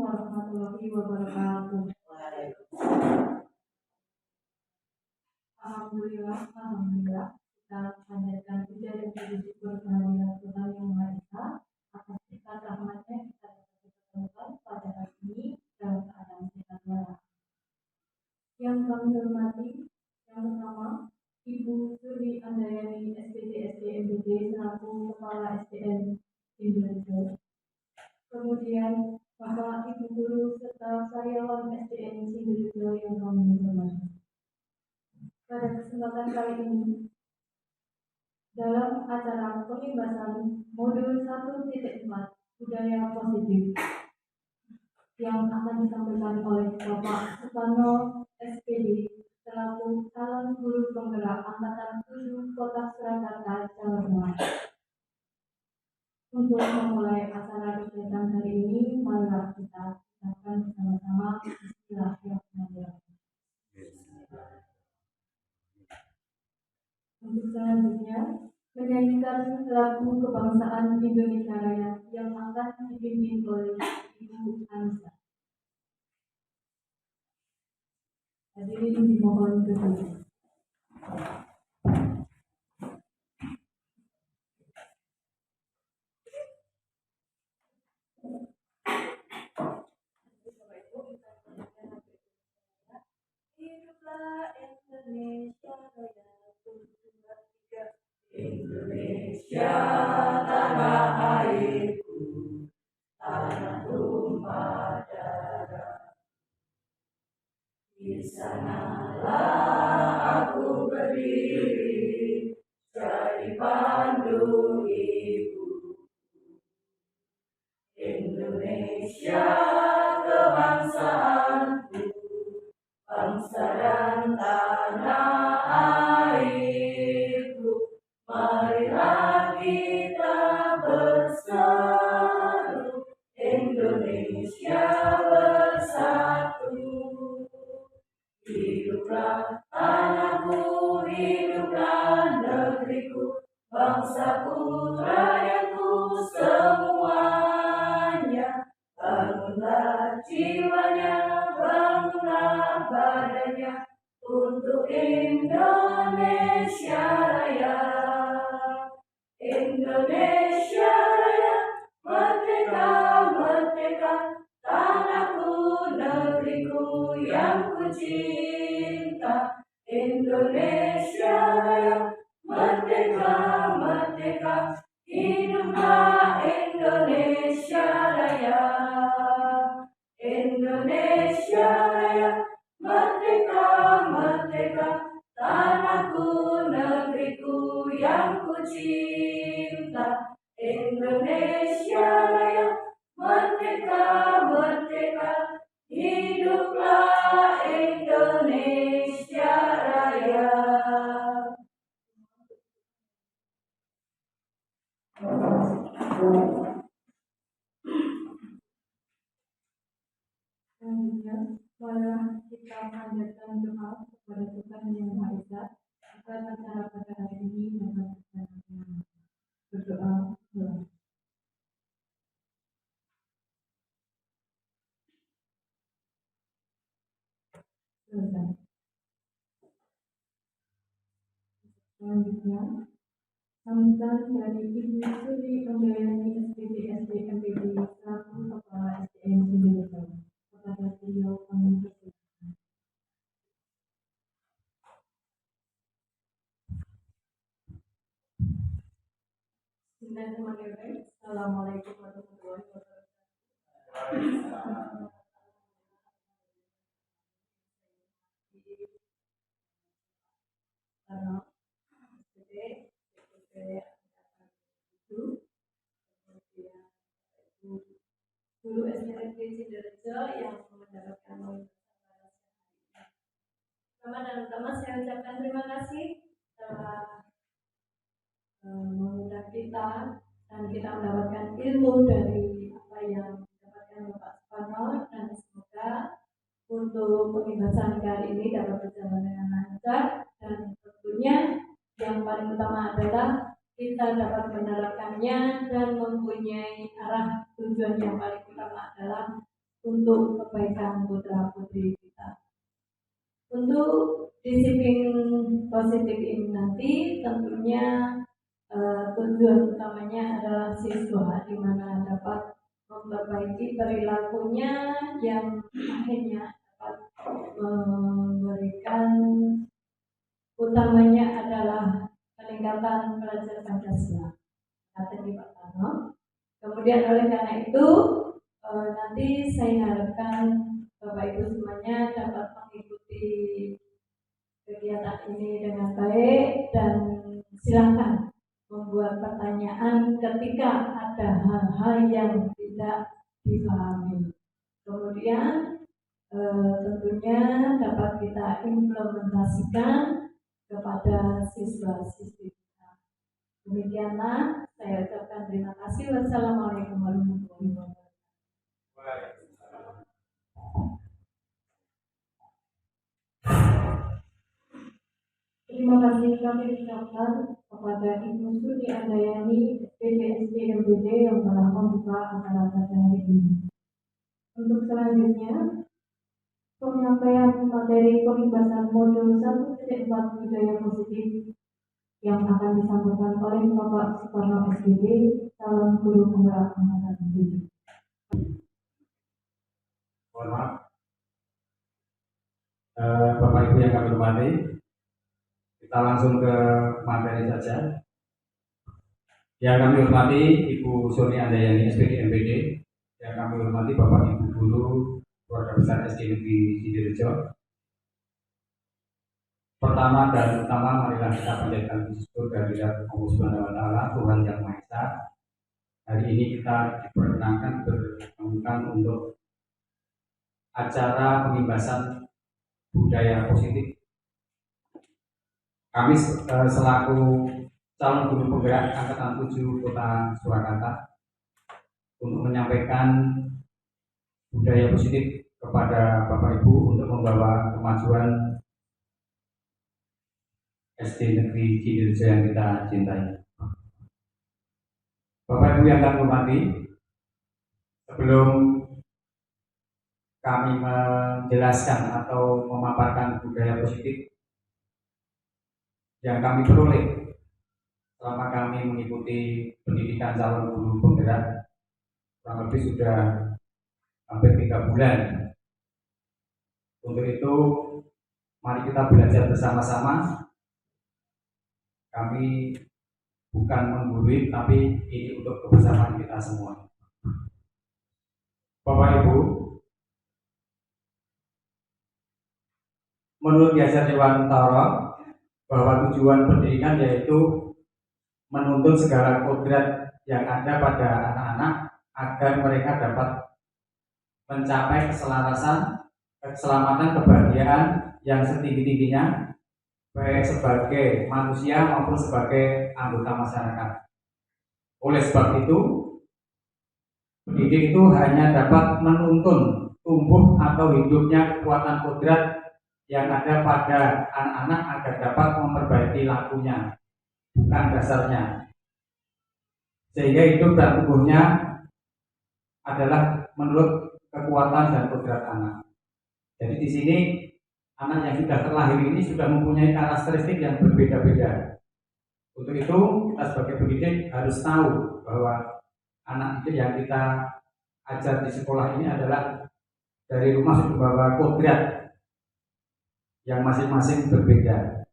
warahmatullahi wabarakatuh. Alhamdulillah, kita panjatkan puja dan puji syukur kehadirat Tuhan Yang Maha Esa atas berkat rahmatnya kita dapat ditemukan pada hari ini dalam keadaan sehat walafiat. Yang kami hormati, yang pertama Ibu Suri Andayani SPD SDMBD selaku Kepala SDN Indonesia. Kemudian Bapak Ibu Guru serta karyawan SDN Sidoarjo yang kami hormati. Pada kesempatan kali ini, dalam acara pembebasan modul 1.4 budaya positif yang akan disampaikan oleh Bapak Suparno SPD selaku calon guru penggerak angkatan 7 Kota Surakarta, Jawa Tengah. Untuk memulai acara kegiatan hari ini, marilah kita ucapkan bersama-sama Bismillahirrahmanirrahim. Untuk selanjutnya, menyanyikan lagu kebangsaan Indonesia Raya yang akan dipimpin oleh Ibu Anissa. Hadirin dimohon berdiri. Hiduplah Indonesia Raya. Indonesia tanah airku, tanah tumpah darah. Di sanalah aku berdiri, jadi pandu ibu. Indonesia kebangsaanku, bangsa dan tanah airku. Marilah kita berseru, Indonesia bersatu. Hiduplah tanahku, hiduplah negeriku, bangsaku, rakyatku semuanya. Bangunlah jiwanya, bangunlah badannya, untuk Indonesia Raya. Indonesia Raya, merdeka, merdeka, tanahku, negeriku yang ku cinta. Indonesia Raya, merdeka, merdeka, hiduplah Indonesia Raya. Indonesia Raya, merdeka, merdeka, tanahku, negeriku yang ku cinta. Indonesia Raya, merdeka, merdeka, hiduplah Indonesia Raya. Selanjutnya, marilah kita panjatkan doa kepada Tuhan Yang Maha Esa agar acara pada hari ini dapat berjalan. Berdoa. Selesai. Selanjutnya, sambutan dari Ibu Suri Andayani SPD SDMPD selaku Kepala SDN Indonesia. Kepada beliau kami persilakan. Bismillahirrahmanirrahim. Assalamualaikum warahmatullahi wabarakatuh. Guru SDMP Sidoarjo yang mendapatkan nomor pertama dan utama saya ucapkan terima kasih telah mengundang kita dan kita mendapatkan ilmu dari apa yang didapatkan Bapak Suparno, dan semoga untuk pembebasan kali ini dapat berjalan dengan lancar, dan tentunya yang paling utama adalah kita dapat menerapkannya dan mempunyai arah tujuan yang paling utama adalah untuk kebaikan putra-putri kita. Untuk disiplin positif ini nanti tentunya tujuan utamanya adalah siswa di mana dapat memperbaiki perilakunya yang akhirnya dapat memberikan utamanya adalah peningkatan pelajar Pancasila. Kata di Pak Tarno. Kemudian oleh karena itu nanti saya harapkan Bapak Ibu semuanya dapat mengikuti kegiatan ini dengan baik dan silakan membuat pertanyaan ketika ada hal-hal yang tidak dipahami. Kemudian tentunya dapat kita implementasikan kepada siswa-siswi kita. Demikianlah saya ucapkan terima kasih. Wassalamualaikum warahmatullahi wabarakatuh. Terima kasih kami ucapkan kepada Ibu Suni Andayani, SPD MBD yang telah membuka acara pada hari ini. Untuk selanjutnya, penyampaian materi pembahasan modul 1.4 budaya positif yang akan disampaikan oleh Bapak Suparno SPD, calon guru penggerak angkatan 7. Mohon maaf, Bapak Ibu yang kami hormati, kita langsung ke materi saja. Yang kami hormati Ibu Suni Andayani, SPD MPD. Yang kami hormati Bapak Ibu Guru Keluarga Besar SD Negeri Sidorejo. Pertama dan utama, marilah kita panjatkan puji syukur kehadirat Allah Subhanahu wa Ta'ala, Tuhan Yang Maha Esa. Hari ini kita diperkenankan bertemu untuk acara pembebasan budaya positif. Kami selaku calon guru penggerak angkatan 7 Kota Surakarta untuk menyampaikan budaya positif kepada Bapak Ibu untuk membawa kemajuan SD Negeri Sidorejo yang kita cintai. Bapak Ibu yang kami hormati, sebelum kami menjelaskan atau memaparkan budaya positif yang kami peroleh selama kami mengikuti pendidikan calon guru penggerak kurang lebih sudah hampir 3 bulan. Untuk itu, mari kita belajar bersama-sama. Kami bukan menggurui, tapi ini untuk kebersamaan kita semua. Bapak Ibu, menurut Yasar Dewan Toro, bahwa tujuan pendidikan yaitu menuntun segala kodrat yang ada pada anak-anak agar mereka dapat mencapai keselarasan, keselamatan, kebahagiaan yang setinggi-tingginya, baik sebagai manusia maupun sebagai anggota masyarakat. Oleh sebab itu, pendidik itu hanya dapat menuntun tumbuh atau hidupnya kekuatan kodrat yang ada pada anak-anak agar dapat memperbaiki lakunya, bukan dasarnya. Sehingga hidup dan tubuhnya adalah menurut kekuatan dan kodrat anak. Jadi di sini anak yang sudah terlahir ini sudah mempunyai karakteristik yang berbeda-beda. Untuk itu kita sebagai pendidik harus tahu bahwa anak itu yang kita ajar di sekolah ini adalah dari rumah sudah membawa kodrat yang masing-masing berbeda.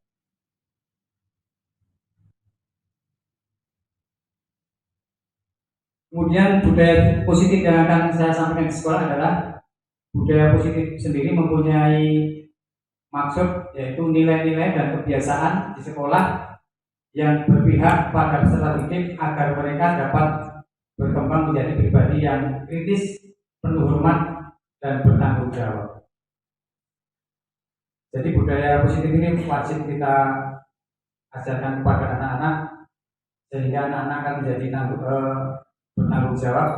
Kemudian budaya positif yang akan saya sampaikan di sekolah adalah budaya positif sendiri mempunyai maksud yaitu nilai-nilai dan kebiasaan di sekolah yang berpihak pada peserta didik agar mereka dapat berkembang menjadi pribadi yang kritis, penuh hormat, dan bertanggung jawab. Jadi budaya positif ini wajib kita ajarkan kepada anak-anak sehingga anak-anak akan menjadi bertanggung jawab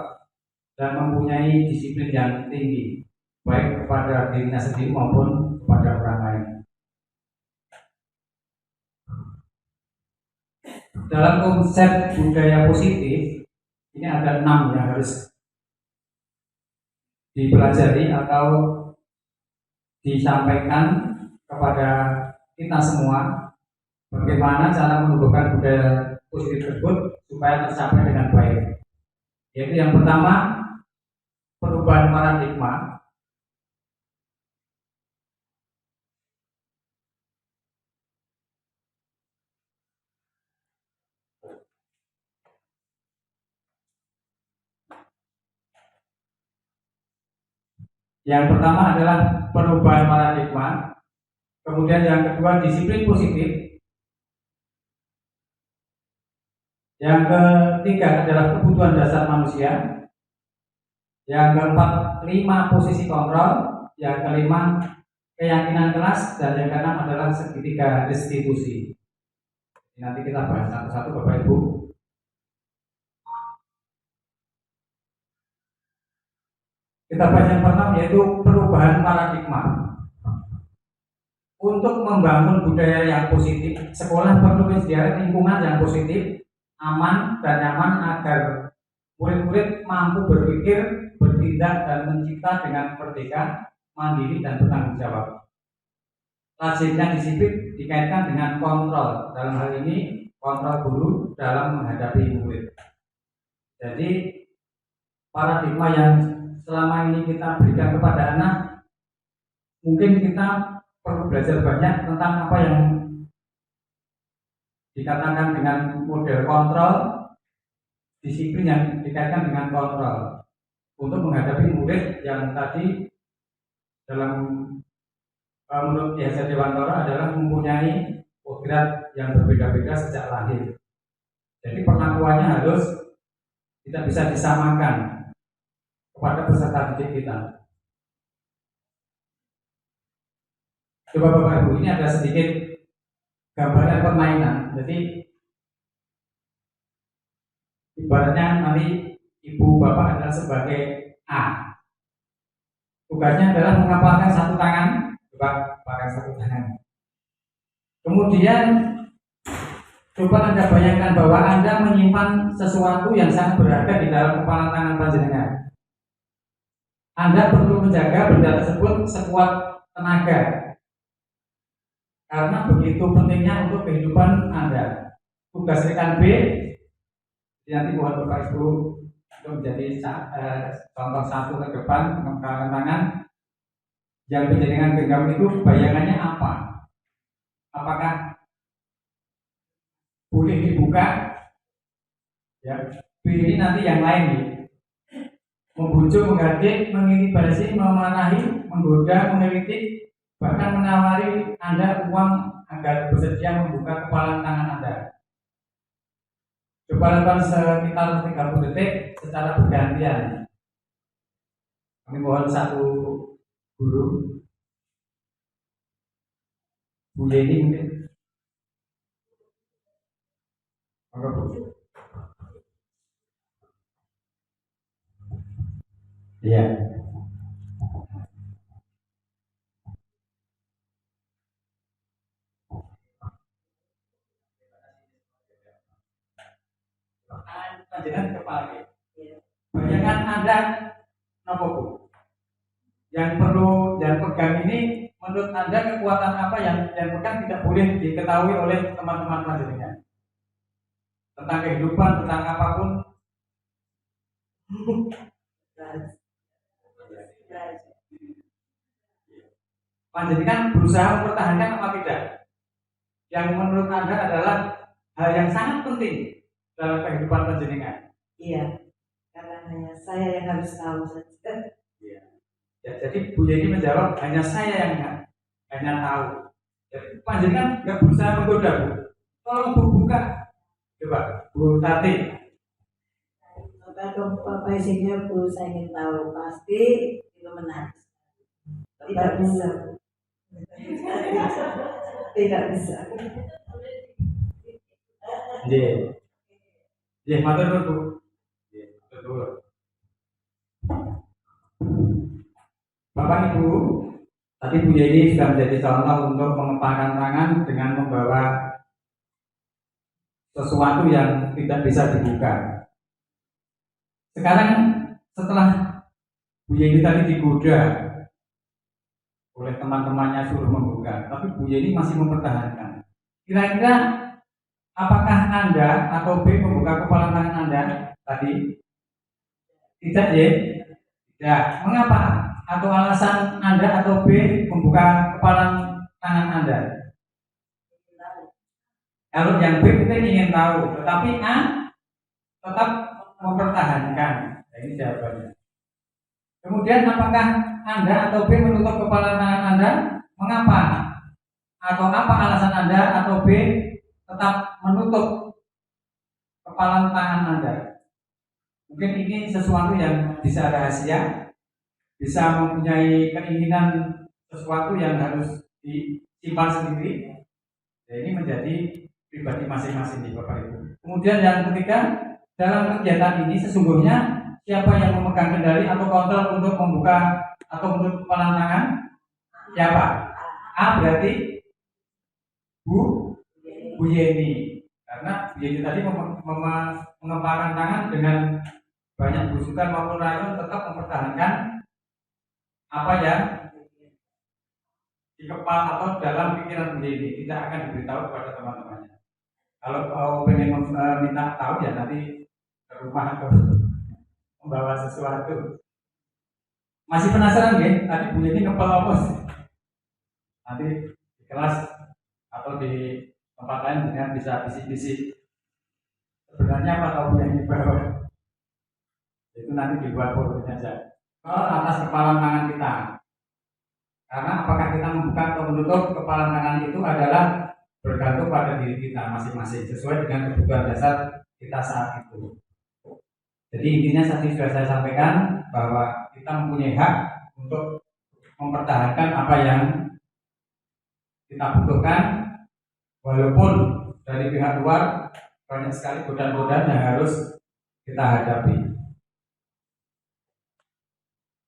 dan mempunyai disiplin yang tinggi baik kepada dirinya sendiri maupun kepada orang lain. Dalam konsep budaya positif ini ada 6 yang harus dipelajari atau disampaikan kepada kita semua bagaimana cara menumbuhkan budaya positif tersebut supaya tercapai dengan baik. Yaitu yang pertama, perubahan paradigma. Yang pertama adalah perubahan paradigma. Kemudian yang kedua, disiplin positif. Yang ketiga adalah kebutuhan dasar manusia. Yang keempat, 5 posisi kontrol. Yang kelima, keyakinan kelas. Dan yang keenam adalah segitiga restitusi. Nanti kita bahas satu-satu Bapak Ibu. Kita bahas yang pertama, yaitu perubahan paradigma. Untuk membangun budaya yang positif, sekolah perlu menyediakan lingkungan yang positif, aman dan nyaman agar murid-murid mampu berpikir, bertindak dan mencipta dengan merdeka, mandiri dan bertanggung jawab. Lazimnya disiplin dikaitkan dengan kontrol. Dalam hal ini kontrol guru dalam menghadapi murid. Jadi paradigma yang selama ini kita berikan kepada anak, mungkin kita perlu belajar banyak tentang apa yang dikatakan dengan model kontrol, disiplin yang dikaitkan dengan kontrol untuk menghadapi murid yang tadi dalam menurut Ki Hajar Dewantara adalah mempunyai kodrat yang berbeda-beda sejak lahir. Jadi perlakuannya harus tidak bisa disamakan kepada peserta didik kita. Coba Bapak Ibu, ini ada sedikit gambaran permainan. Jadi ibaratnya nanti ibu bapak adalah sebagai A. Tugasnya adalah mengapalkan satu tangan, coba pakai satu tangan. Kemudian coba Anda bayangkan bahwa Anda menyimpan sesuatu yang sangat berharga di dalam kepala tangan panjenengan. Anda perlu menjaga benda tersebut sekuat tenaga, karena begitu pentingnya untuk kehidupan Anda. Tugas rekan B, nanti buat Bapak Ibu untuk menjadi contoh satu ke depan mengangkat tangan. Yang penjaringan genggam itu bayangannya apa? Apakah boleh dibuka? Ya, B ini nanti yang lain nih. Membujuk, menghardik, mengintimidasi, memarahi, menggoda, mengkritik, bahkan menawari Anda uang agar bersedia membuka kepala tangan Anda. Coba lakukan sekitar 30 detik secara bergantian. Kami mohon satu guru, Bu Yeni mungkin. Iya. Panjenengan kepala. Bayangkan Anda nopo Bu. Yang perlu yang pegang ini menurut Anda kekuatan apa yang pegang tidak boleh diketahui oleh teman-teman panjenengan. Tentang kehidupan, tentang apapun. Panjenengan berusaha mempertahankan apa tidak? Yang menurut Anda adalah hal yang sangat penting dalam kehidupan panjenengan. Iya, karena hanya saya yang harus tahu saja. Iya. Ya, jadi Bu Yeni menjawab hanya saya yang hanya tahu. Jadi panjenengan nggak berusaha menggoda Bu. Tolong Bu buka. Coba Bu Tati. Bapak isinya Bu, saya ingin tahu pasti itu menarik. Tidak bisa. Tidak bisa. Iya. Iya, matur nuwun Bu. Iya, betul. Bapak Ibu, tadi Bu Yeni sudah menjadi contoh untuk mengepalkan tangan dengan membawa sesuatu yang tidak bisa dibuka. Sekarang setelah Bu Yeni tadi digoda oleh teman-temannya suruh membuka, tapi Bu Yeni masih mempertahankan. Kira-kira apakah Anda atau B membuka kepalan tangan Anda tadi? Tidak ya? Tidak. Mengapa? Atau alasan Anda atau B membuka kepalan tangan Anda? Kalau yang B kita ingin tahu, tetapi A tetap mempertahankan. Nah, ini jawabannya. Kemudian apakah Anda atau B menutup kepala tangan Anda? Mengapa? Atau apa alasan Anda atau B tetap menutup kepala tangan Anda? Mungkin ini sesuatu yang bisa rahasia, bisa mempunyai keinginan sesuatu yang harus disimpan sendiri. Ya, ini menjadi pribadi masing-masing di Bapak Ibu. Kemudian yang ketiga, dalam kegiatan ini sesungguhnya siapa yang memegang kendali atau kontrol untuk membuka atau menutup kepala tangan? Siapa? A berarti Bu Yeni. Karena Bu Yeni tadi mengepalkan tangan dengan banyak busukan maupun rayuan, tetap mempertahankan apa yang di kepala atau dalam pikiran Bu Yeni, tidak akan diberitahu kepada teman-temannya. Kalau pengen minta tahu ya nanti ke rumah atau membawa sesuatu. Masih penasaran ya? Tadi Bu Yeni kepala apa sih? Nanti di kelas atau di tempat lain dengan bisa bisik-bisik. Sebenarnya apa tahu yang dibawa? Itu nanti dibuat fotonya saja. Atas kepala tangan kita. Karena apakah kita membuka atau menutup kepala tangan itu adalah bergantung pada diri kita masing-masing sesuai dengan kebutuhan dasar kita saat itu. Jadi intinya tadi sudah saya sampaikan bahwa kita mempunyai hak untuk mempertahankan apa yang kita butuhkan, walaupun dari pihak luar banyak sekali godaan-godaan yang harus kita hadapi.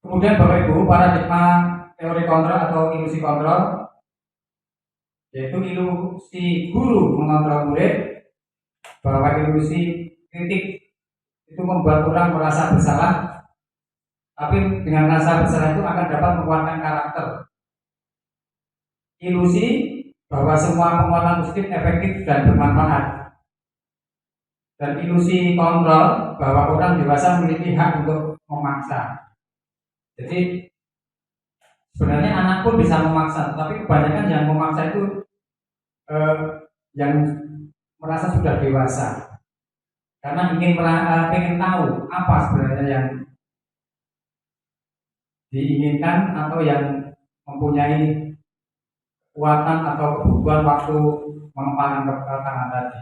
Kemudian Bapak Ibu, paradigma teori kontrol atau ilusi kontrol, yaitu ilusi guru mengontrol murid, bahwa ilusi kritik itu membuat orang merasa bersalah, tapi dengan rasa bersalah itu akan dapat menguatkan karakter. Ilusi bahwa semua penguatan positif efektif dan bermanfaat, dan ilusi kontrol bahwa orang dewasa memiliki hak untuk memaksa. Jadi sebenarnya anak pun bisa memaksa, tapi kebanyakan yang memaksa itu yang merasa sudah dewasa, karena ingin tahu apa sebenarnya yang diinginkan atau yang mempunyai kekuatan atau kebutuhan waktu mengepalkan tangan tadi.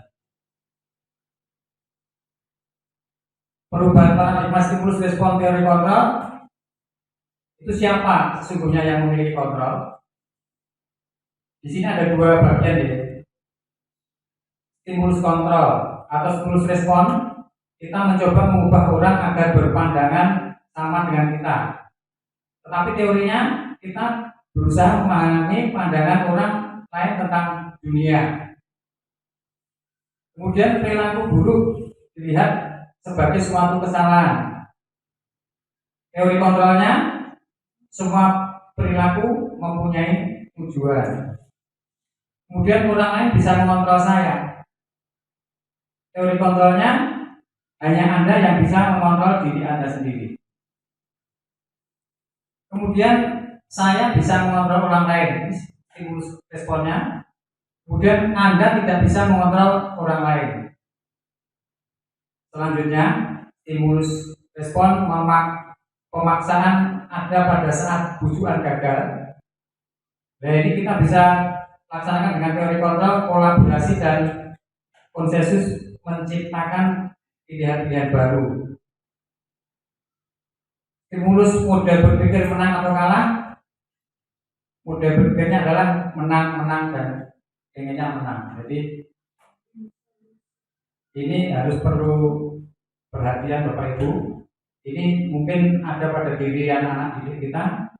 Perubahan paradigma stimulus respon teori kontrol, itu siapa sesungguhnya yang memiliki kontrol? Di sini ada dua bagian ya. Stimulus kontrol atau stimulus respon, kita mencoba mengubah orang agar berpandangan sama dengan kita. Tetapi teorinya kita berusaha memahami pandangan orang lain tentang dunia. Kemudian perilaku buruk dilihat sebagai suatu kesalahan. Teori kontrolnya, semua perilaku mempunyai tujuan. Kemudian orang lain bisa mengontrol saya. Teori kontrolnya, hanya Anda yang bisa mengontrol diri Anda sendiri. Kemudian saya bisa mengontrol orang lain, stimulus responnya. Kemudian Anda tidak bisa mengontrol orang lain. Selanjutnya, stimulus respon pemaksaan ada pada saat bujukan gagal. Nah, ini kita bisa laksanakan dengan teori kontrol, kolaborasi dan konsensus menciptakan pilihan-pilihan baru. Stimulus model berpikir menang atau kalah. Model berpikirnya adalah menang-menang dan inginnya menang. Jadi ini harus perlu perhatian Bapak Ibu. Ini mungkin ada pada diri anak-anak didik kita.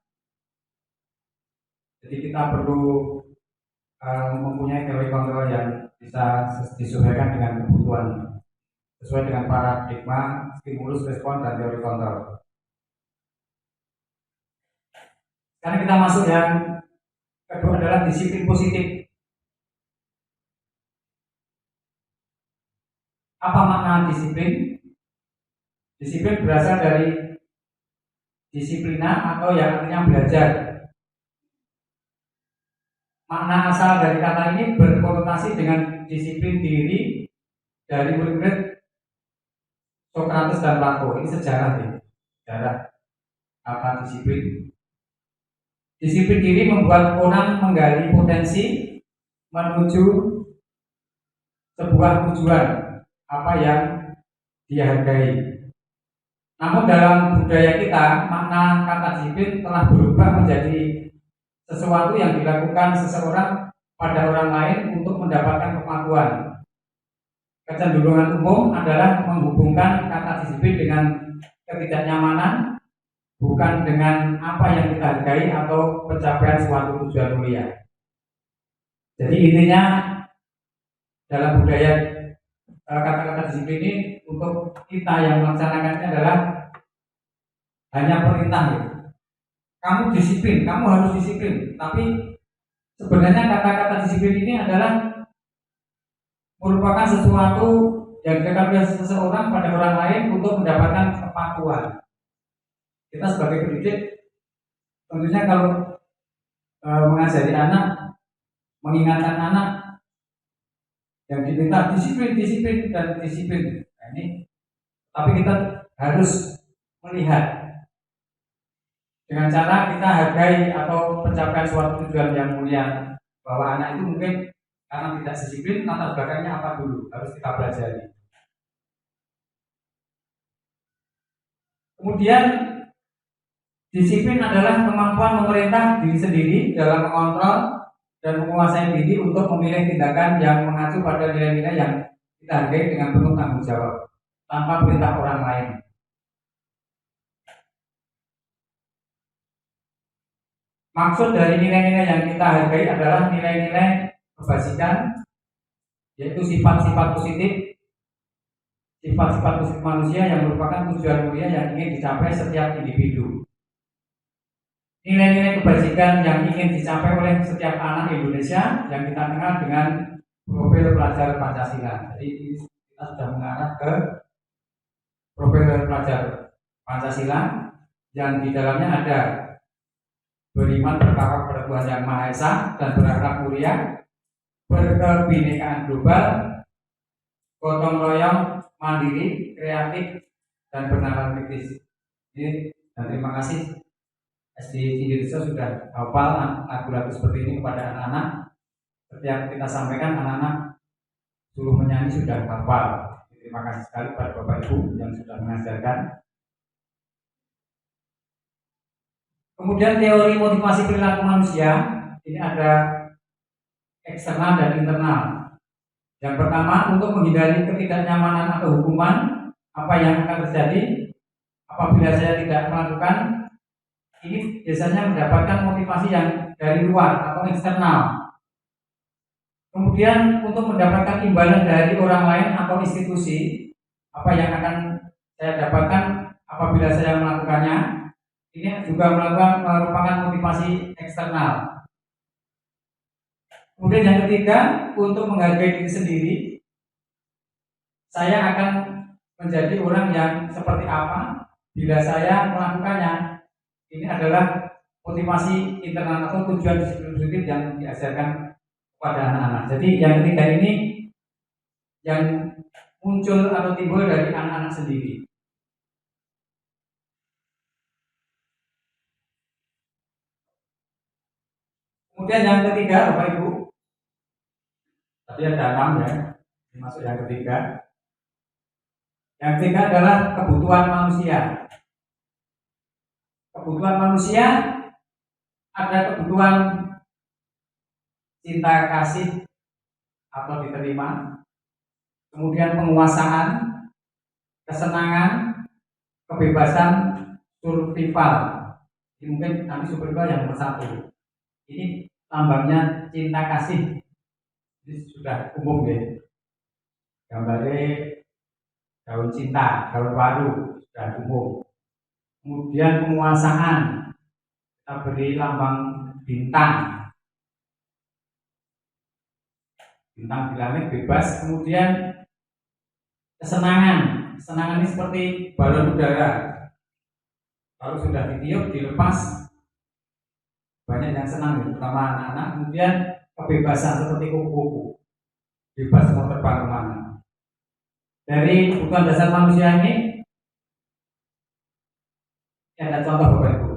Jadi kita perlu mempunyai teori kontrol yang bisa disesuaikan dengan kebutuhan sesuai dengan paradigma stimulus respon dan teori kontrol. Sekarang kita masuk yang kedua adalah disiplin positif. Apa makna disiplin? Disiplin berasal dari disiplina atau yang artinya belajar. Makna asal dari kata ini berkonotasi dengan disiplin diri dari murid-murid Sokrates dan Plato. Ini sejarah nih, sejarah kata disiplin. Disiplin diri membuat orang menggali potensi menuju sebuah tujuan apa yang dia hargai. Namun dalam budaya kita, makna kata disiplin telah berubah menjadi sesuatu yang dilakukan seseorang pada orang lain untuk mendapatkan kepatuhan. Kecenderungan umum adalah menghubungkan kata disiplin dengan ketidaknyamanan, bukan dengan apa yang kita hargai atau pencapaian suatu tujuan mulia. Jadi intinya dalam budaya kata-kata disiplin ini untuk kita yang melaksanakannya adalah hanya perintah ya. Kamu disiplin, kamu harus disiplin. Tapi sebenarnya kata-kata disiplin ini adalah merupakan sesuatu yang dilakukan oleh seseorang pada orang lain untuk mendapatkan kepatuhan. Kita sebagai pendidik tentunya kalau mengajari anak, mengingatkan anak yang diminta disiplin, disiplin dan disiplin. Nah, ini, tapi kita harus melihat dengan cara kita hargai atau pencapaian suatu tujuan yang mulia, bahwa anak itu mungkin karena tidak disiplin, latar belakangnya apa dulu harus kita pelajari. Kemudian disiplin adalah kemampuan memerintah diri sendiri dalam mengontrol dan menguasai diri untuk memilih tindakan yang mengacu pada nilai-nilai yang kita hargai dengan penuh tanggung jawab tanpa perintah orang lain. Maksud dari nilai-nilai yang kita hargai adalah nilai-nilai kebajikan, yaitu sifat-sifat positif manusia yang merupakan tujuan mulia yang ingin dicapai setiap individu. Nilai-nilai kebajikan yang ingin dicapai oleh setiap anak Indonesia yang kita kenal dengan profil pelajar Pancasila. Jadi kita sudah mengarah ke profil pelajar Pancasila yang di dalamnya ada beriman bertakwa kepada Tuhan Yang Maha Esa dan berakhlak mulia, berkebinekaan global, gotong royong, mandiri, kreatif, dan bernalar kritis. Ini, dan terima kasih SD Indonesia sudah hafal lagu-lagu seperti ini kepada anak-anak. Setiap kita sampaikan anak-anak suruh menyanyi sudah hafal. Terima kasih sekali kepada Bapak Ibu yang sudah mengajarkan. Kemudian teori motivasi perilaku manusia ini ada eksternal dan internal. Yang pertama, untuk menghindari ketidaknyamanan atau hukuman, apa yang akan terjadi apabila saya tidak melakukan ini, biasanya mendapatkan motivasi yang dari luar atau eksternal. Kemudian untuk mendapatkan imbalan dari orang lain atau institusi, apa yang akan saya dapatkan apabila saya melakukannya, ini juga merupakan motivasi eksternal. Kemudian yang ketiga, untuk menghargai diri sendiri, saya akan menjadi orang yang seperti apa bila saya melakukannya. Ini adalah motivasi internal atau tujuan disiplin positif yang diajarkan kepada anak-anak. Jadi yang ketiga ini yang muncul atau timbul dari anak-anak sendiri. Kemudian yang ketiga, Bapak Ibu, tadi ada 6 ya, ini masuk yang ketiga. Yang ketiga adalah kebutuhan manusia. Kebutuhan manusia ada kebutuhan cinta kasih atau diterima, kemudian penguasaan, kesenangan, kebebasan, survival. Ini mungkin nanti survival yang nomor 1. Ini lambangnya cinta kasih. Ini sudah umum ya. Gambarnya daun cinta, daun waru sudah umum. Kemudian penguasaan. kita beri lambang bintang. Bintang di langit bebas. Kemudian kesenangan. Kesenangan ini seperti balon udara. Kalau sudah ditiup, dilepas, banyak yang senang, terutama anak-anak. Kemudian kebebasan seperti kupu-kupu, bebas mau terbang kemana. Dari kebutuhan dasar manusia ini ada contoh Bapak Ibu.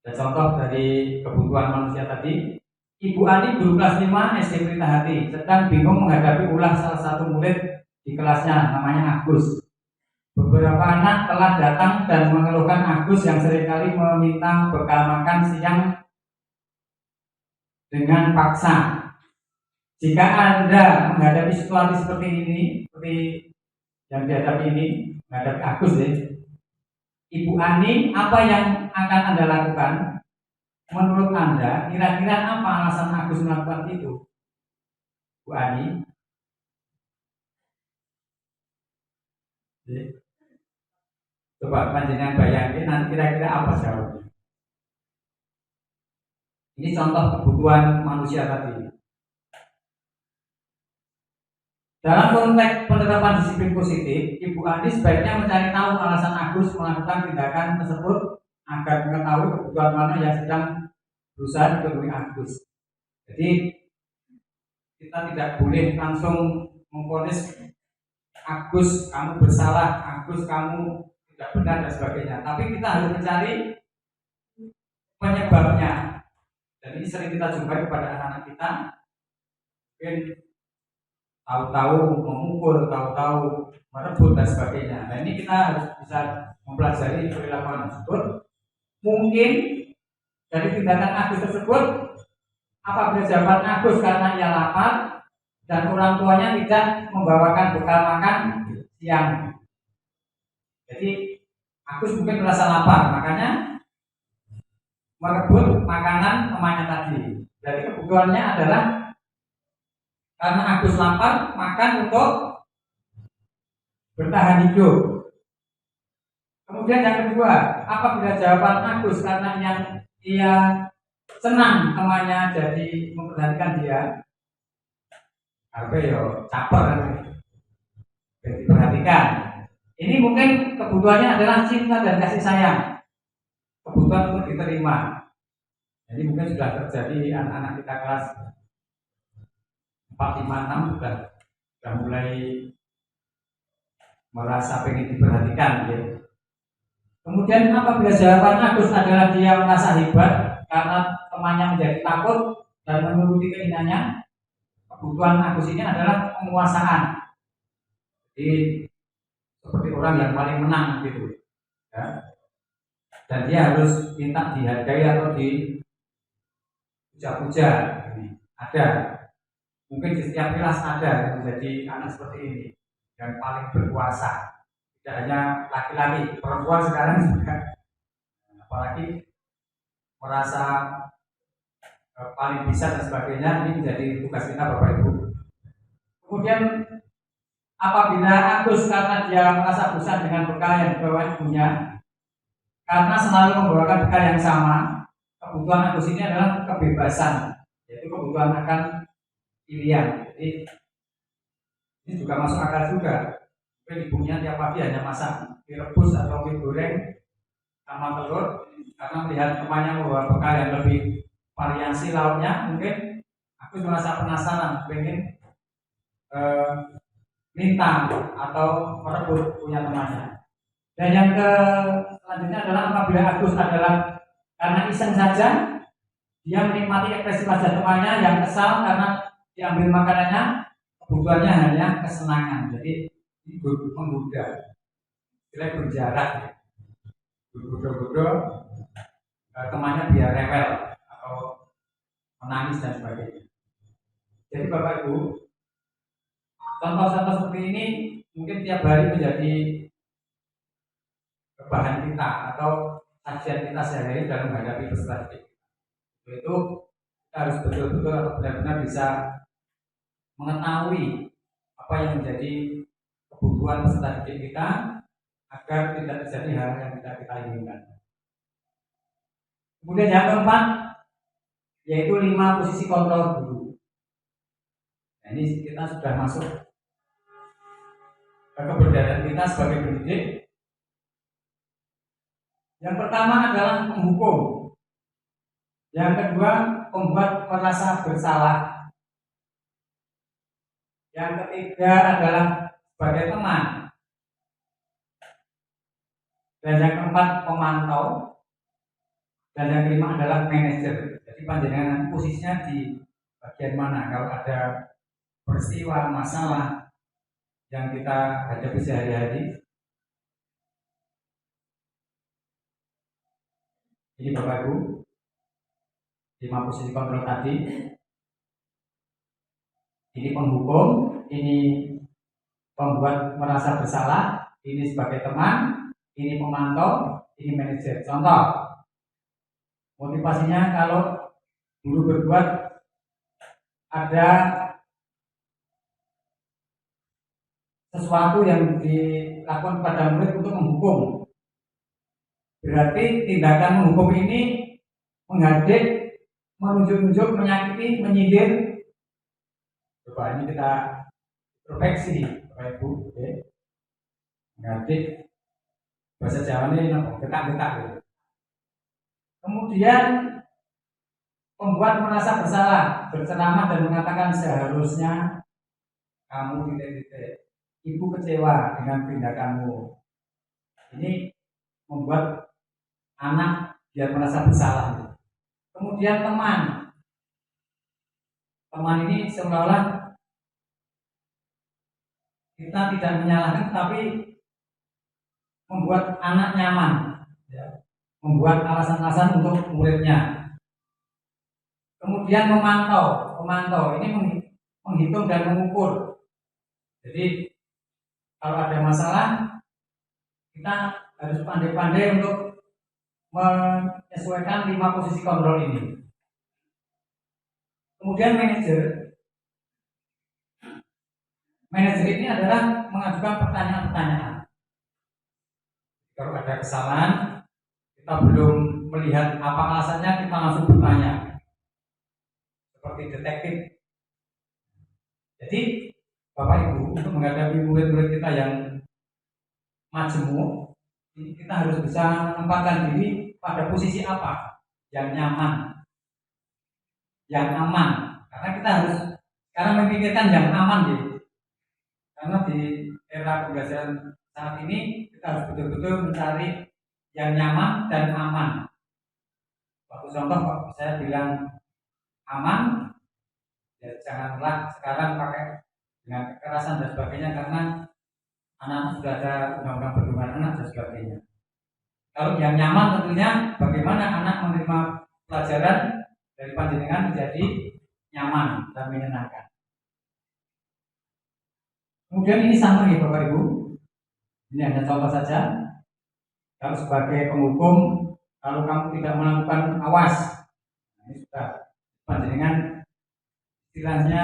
Ada contoh dari kebutuhan manusia tadi. Ibu Ani guru kelas 5 SD Pelita Hati sedang bingung menghadapi ulah salah satu murid di kelasnya, namanya Agus. Beberapa anak telah datang dan mengeluhkan Agus yang seringkali meminta bekal makan siang dengan paksa. Jika Anda menghadapi situasi seperti ini, seperti yang dihadapi ini, menghadapi Agus ya, Ibu Ani, apa yang akan Anda lakukan? Menurut Anda, kira-kira apa alasan Agus melakukan itu? Bu Ani? Coba panjenengan bayangin nanti kira-kira apa jawabnya. Ini contoh kebutuhan manusia tadi. Dalam konteks penerapan disiplin positif, Ibu Ani sebaiknya mencari tahu alasan Agus melakukan tindakan tersebut agar mengetahui kebutuhan mana yang sedang berusaha dipenuhi Agus. Jadi kita tidak boleh langsung memvonis Agus kamu bersalah, Agus kamu tidak benar dan sebagainya. Tapi kita harus mencari penyebabnya. Dan ini sering kita jumpai pada anak-anak kita. Mungkin tahu-tahu memukul, tahu-tahu merebut dan sebagainya. Nah ini kita harus bisa mempelajari perilaku tersebut. Mungkin dari tindakan Agus tersebut, apabila jawaban Agus karena ia lapar dan orang tuanya tidak membawakan bekal makan siang. Jadi Agus mungkin merasa lapar, makanya merebut makanan temannya tadi. Jadi kebutuhannya adalah karena Agus lapar, makan untuk bertahan hidup. Kemudian yang kedua, apabila jawaban Agus karena yang ia senang temannya jadi memperhatikan dia, apa yo caper kan, diperhatikan. Ini mungkin kebutuhannya adalah cinta dan kasih sayang, kebutuhan untuk diterima. Jadi mungkin sudah terjadi anak-anak kita kelas 4, 5, 6 sudah mulai merasa pengen diperhatikan gitu. Kemudian apabila jawaban Agus adalah dia merasa hebat karena temannya menjadi takut dan menuruti keinginannya, kebutuhan Agus ini adalah penguasaan. Jadi seperti orang yang paling menang gitu ya. Dan dia harus minta dihargai atau dipuja-puja. Ada mungkin di setiap kelas ada yang menjadi anak seperti ini yang paling berkuasa. Tidak hanya laki-laki, perempuan sekarang juga, apalagi merasa paling bisa dan sebagainya. Ini menjadi tugas kita Bapak Ibu. Kemudian apabila Agus karena dia merasa bosan dengan bekal yang dibawa ibunya, karena selalu membawakan bekal yang sama, kebutuhan Agus ini adalah kebebasan, yaitu kebutuhan akan pilihan. Jadi ini juga masuk akal juga. Mungkin ibunya tiap pagi hanya masak mie rebus atau mie goreng sama telur, karena melihat temannya membawa bekal yang lebih variasi lauknya, mungkin aku merasa penasaran, pengen minta atau merebut punya temannya. Dan yang selanjutnya adalah apabila Agus adalah karena iseng saja, dia menikmati ekspresi wajah temannya yang kesal karena diambil makanannya, kebutuhannya hanya kesenangan. Jadi menggoda, selain berjarak, godo-godo temannya biar rewel atau menangis dan sebagainya. Jadi Bapak Ibu, contoh-contoh seperti ini mungkin tiap hari menjadi bahan kita atau sajian kita sehari-hari dalam menghadapi peserta didik. Itu kita harus betul-betul atau benar-benar bisa mengetahui apa yang menjadi kebutuhan peserta didik kita agar tidak terjadi hal yang tidak kita inginkan. Kemudian yang keempat yaitu 5 posisi kontrol guru. Nah, ini kita sudah masuk ke keberadaan kita sebagai pendidik. Yang pertama adalah penghukum. Yang kedua, pembuat merasa bersalah. Yang ketiga adalah sebagai teman. Dan yang keempat, pemantau. Dan yang kelima adalah manajer. Jadi panjenengan posisinya di bagian mana? Kalau ada peristiwa, masalah yang kita hadapi sehari-hari. Ini Bapak Ibu, 5 posisi kontrol tadi. Ini penghukum, ini pembuat merasa bersalah, ini sebagai teman, ini pemantau, ini manajer. Contoh, motivasinya kalau guru berbuat ada sesuatu yang dilakukan pada murid untuk menghukum. Berarti tindakan menghukum ini menghadik, menunjuk-nunjuk, menyakiti, menyindir. Coba ini kita introspeksi, Bapak Ibu. Menghadik, bahasa Jawa ini getak-getak. Kemudian pembuat merasa bersalah, berceramah dan mengatakan seharusnya kamu titik-titik. Ibu kecewa dengan tindakanmu. Ini membuat anak biar merasa bersalah. Kemudian teman ini seolah-olah kita tidak menyalahkan, tapi membuat anak nyaman, ya. Membuat alasan-alasan untuk muridnya. Kemudian memantau ini menghitung dan mengukur. Jadi kalau ada masalah kita harus pandai-pandai untuk menyesuaikan 5 posisi kontrol ini. Kemudian manajer ini adalah mengajukan pertanyaan-pertanyaan. Kalau ada kesalahan, kita belum melihat apa alasannya, kita langsung bertanya. Seperti detektif. Jadi Bapak Ibu, untuk menghadapi murid-murid kita yang majemuk, kita harus bisa menempatkan diri pada posisi apa yang nyaman, yang aman. Karena kita harus sekarang memikirkan yang aman, gitu. Karena di era pembelajaran saat ini kita harus betul-betul mencari yang nyaman dan aman. Waktu contoh, kalau saya bilang aman, ya janganlah sekarang pakai dengan kekerasan dan sebagainya, karena anak-anak sudah ada undang-undang perlindungan anak dan sebagainya. Kalau yang nyaman tentunya bagaimana anak menerima pelajaran dari panjenengan menjadi nyaman dan menyenangkan. Kemudian ini summary Bapak Ibu. Ini hanya contoh saja. Kalau sebagai penghukum, kalau kamu tidak melakukan awas, ini sudah panjenengan istilahnya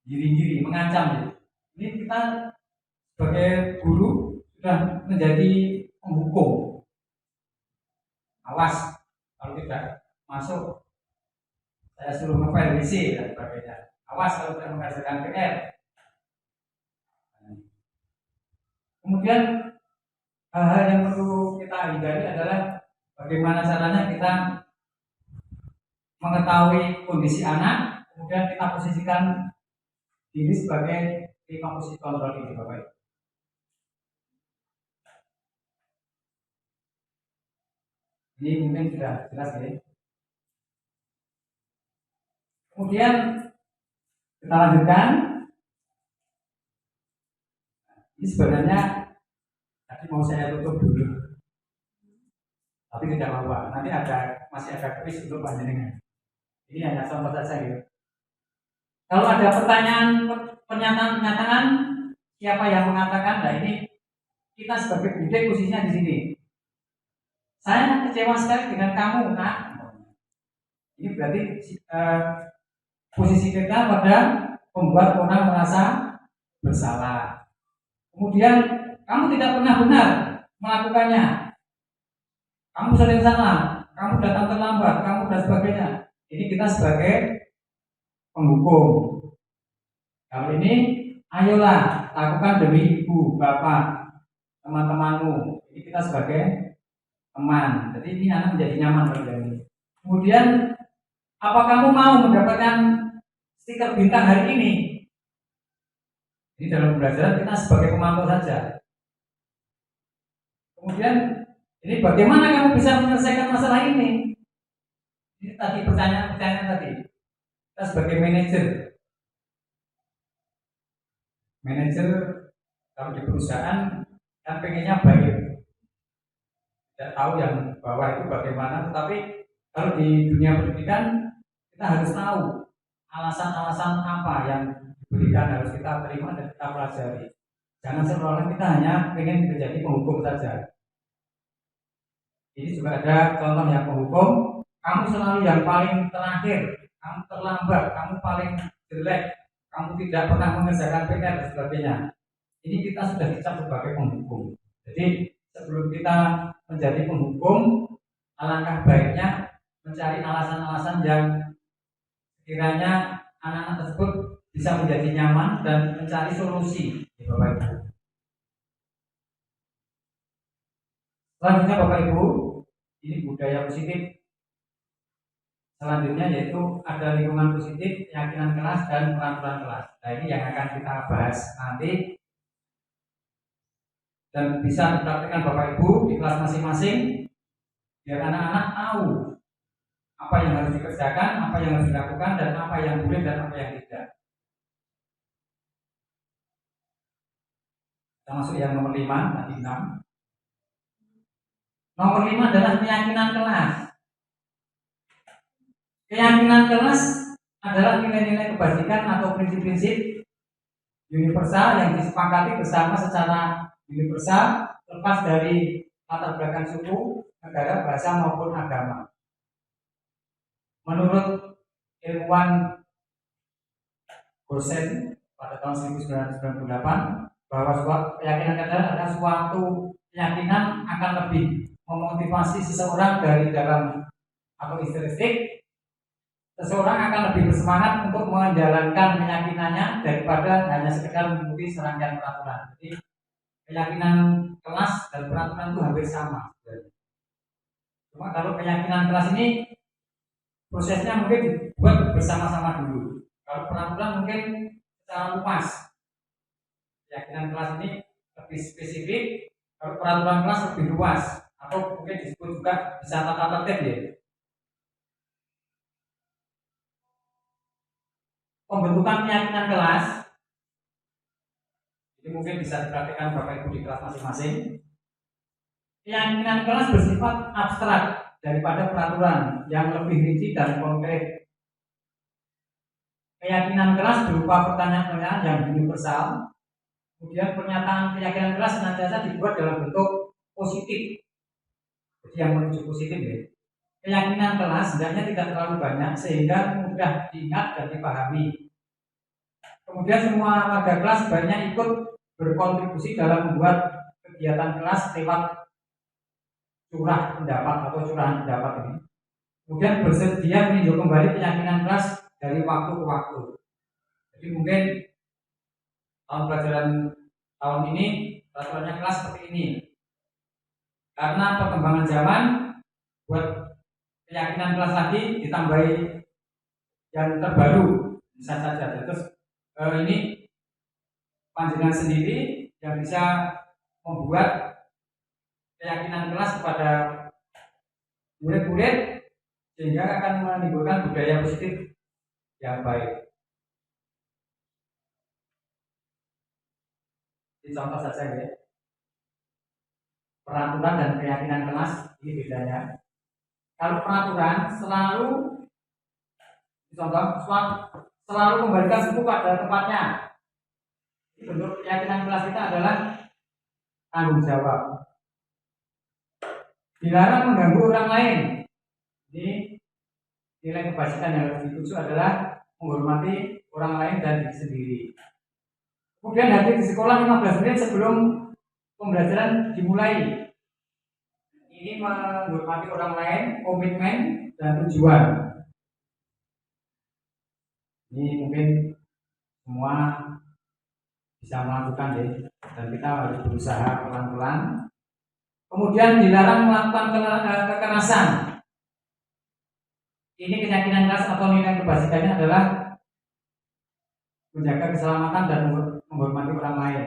giri-giri, mengancam. Ya. Ini kita sebagai guru sudah menjadi penghukum. Awas, kalau tidak masuk, saya suruh ngepel WC dan sebagainya. Awas kalau tidak mengerjakan PR. Kemudian hal-hal yang perlu kita hindari adalah bagaimana caranya kita mengetahui kondisi anak, kemudian kita posisikan diri sebagai 5 posisi kontrol ini, Bapak Ibu. Ini mungkin sudah jelas ya. Kemudian kita lanjutkan. Ini sebenarnya tadi mau saya tutup dulu, tapi tidak apa-apa. Nanti masih ada kuis untuk panjenengan. Ini hanya contoh saja ya. Kalau ada pertanyaan, pernyataan, siapa yang mengatakan? Nah ini kita sebagai pendidik posisinya di sini. Saya kecewa sekali dengan kamu, nak. Ini berarti posisi kita pada membuat orang merasa bersalah. Kemudian kamu tidak pernah benar melakukannya. kamu sering salah, kamu datang terlambat, kamu dan sebagainya. Ini kita sebagai penghukum. Kalau ini, ayolah lakukan demi ibu, bapak, teman-temanmu. Ini kita sebagai teman. Jadi ini anak menjadi nyaman bagi ini. Kemudian, apa kamu mau mendapatkan stiker bintang hari ini? Ini dalam pembelajaran kita sebagai pemantau saja. Kemudian ini bagaimana kamu bisa menyelesaikan masalah ini? Ini tadi pertanyaan tadi. Kita sebagai manajer kalau di perusahaan kan pengennya baik. Tidak tahu yang bawah itu bagaimana, tetapi kalau di dunia pendidikan kita harus tahu alasan-alasan apa yang diberikan harus kita terima dan kita pelajari. Jangan seolah-olah kita hanya ingin menjadi penghukum saja. Ini juga ada contoh yang penghukum. Kamu selalu yang paling terakhir, kamu terlambat, kamu paling jelek, kamu tidak pernah mengerjakan PR dan sebagainya. Ini kita sudah dicap sebagai penghukum. Jadi sebelum kita menjadi penghukum, alangkah baiknya mencari alasan-alasan yang kiranya anak-anak tersebut bisa menjadi nyaman dan mencari solusi. Bapak Ibu. Selanjutnya Bapak Ibu, ini budaya positif. Selanjutnya yaitu ada lingkungan positif, keyakinan kelas dan peraturan kelas. Nah ini yang akan kita bahas nanti dan bisa dipraktikkan Bapak Ibu di kelas masing-masing biar anak-anak tahu apa yang harus dikerjakan, apa yang harus dilakukan, dan apa yang boleh dan apa yang tidak. Kita masuk yang nomor 5, nanti 6. Nomor 5 adalah keyakinan kelas. Keyakinan kelas adalah nilai-nilai kebajikan atau prinsip-prinsip universal yang disepakati bersama secara universal lepas dari latar belakang suku, negara, bahasa maupun agama. Menurut ilmuwan Gosen pada tahun 1998 bahwa keyakinan adalah suatu keyakinan akan lebih memotivasi seseorang dari dalam atau istilistik. Seseorang akan lebih bersemangat untuk menjalankan keyakinannya daripada hanya sekedar mengikuti serangkaian peraturan. Jadi keyakinan kelas dan peraturan itu hampir sama. Cuma kalau keyakinan kelas ini prosesnya mungkin dibuat bersama-sama dulu. Kalau peraturan mungkin secara luas. Keyakinan kelas ini lebih spesifik. Kalau peraturan kelas lebih luas. Atau mungkin disebut juga bisa tata tertib ya. Pembentukan keyakinan kelas ini mungkin bisa dipraktikkan Bapak Ibu di kelas masing-masing. Keyakinan kelas bersifat abstrak daripada peraturan yang lebih rinci dan konkret. Keyakinan kelas berupa pertanyaan-pertanyaan yang universal. Kemudian pernyataan keyakinan kelas senantiasa dibuat dalam bentuk positif. Jadi yang menuju positif ya. Keyakinan kelas hendaknya tidak terlalu banyak sehingga mudah diingat dan dipahami. Kemudian semua warga kelas sebaiknya ikut berkontribusi dalam membuat kegiatan kelas lewat curah pendapat atau curahan pendapat ini. Kemudian bersedia meninjau kembali keyakinan kelas dari waktu ke waktu. Jadi mungkin tahun pelajaran tahun ini peraturannya kelas seperti ini. Karena perkembangan zaman buat keyakinan kelas lagi ditambahi yang terbaru bisa saja. Terus ini panjenengan sendiri yang bisa membuat keyakinan kelas kepada murid-murid sehingga akan menimbulkan budaya positif yang baik. Ini contoh saja ya. Peraturan dan keyakinan kelas ini bedanya. Kalau peraturan selalu selalu kembalikan buku pada tempatnya. Bentuk keyakinan kelas kita adalah tanggung jawab. Dilarang mengganggu orang lain. Ini nilai kebajikan yang harus dituju adalah menghormati orang lain dan diri sendiri. Kemudian hadir di sekolah 15 menit sebelum pembelajaran dimulai. ini menghormati orang lain, komitmen dan tujuan. Ini mungkin semua bisa melakukan ya, dan kita harus berusaha pelan-pelan. Kemudian dilarang melakukan kekerasan. Ini keyakinan keras atau nilai kebasikannya adalah menjaga keselamatan dan menghormati orang lain.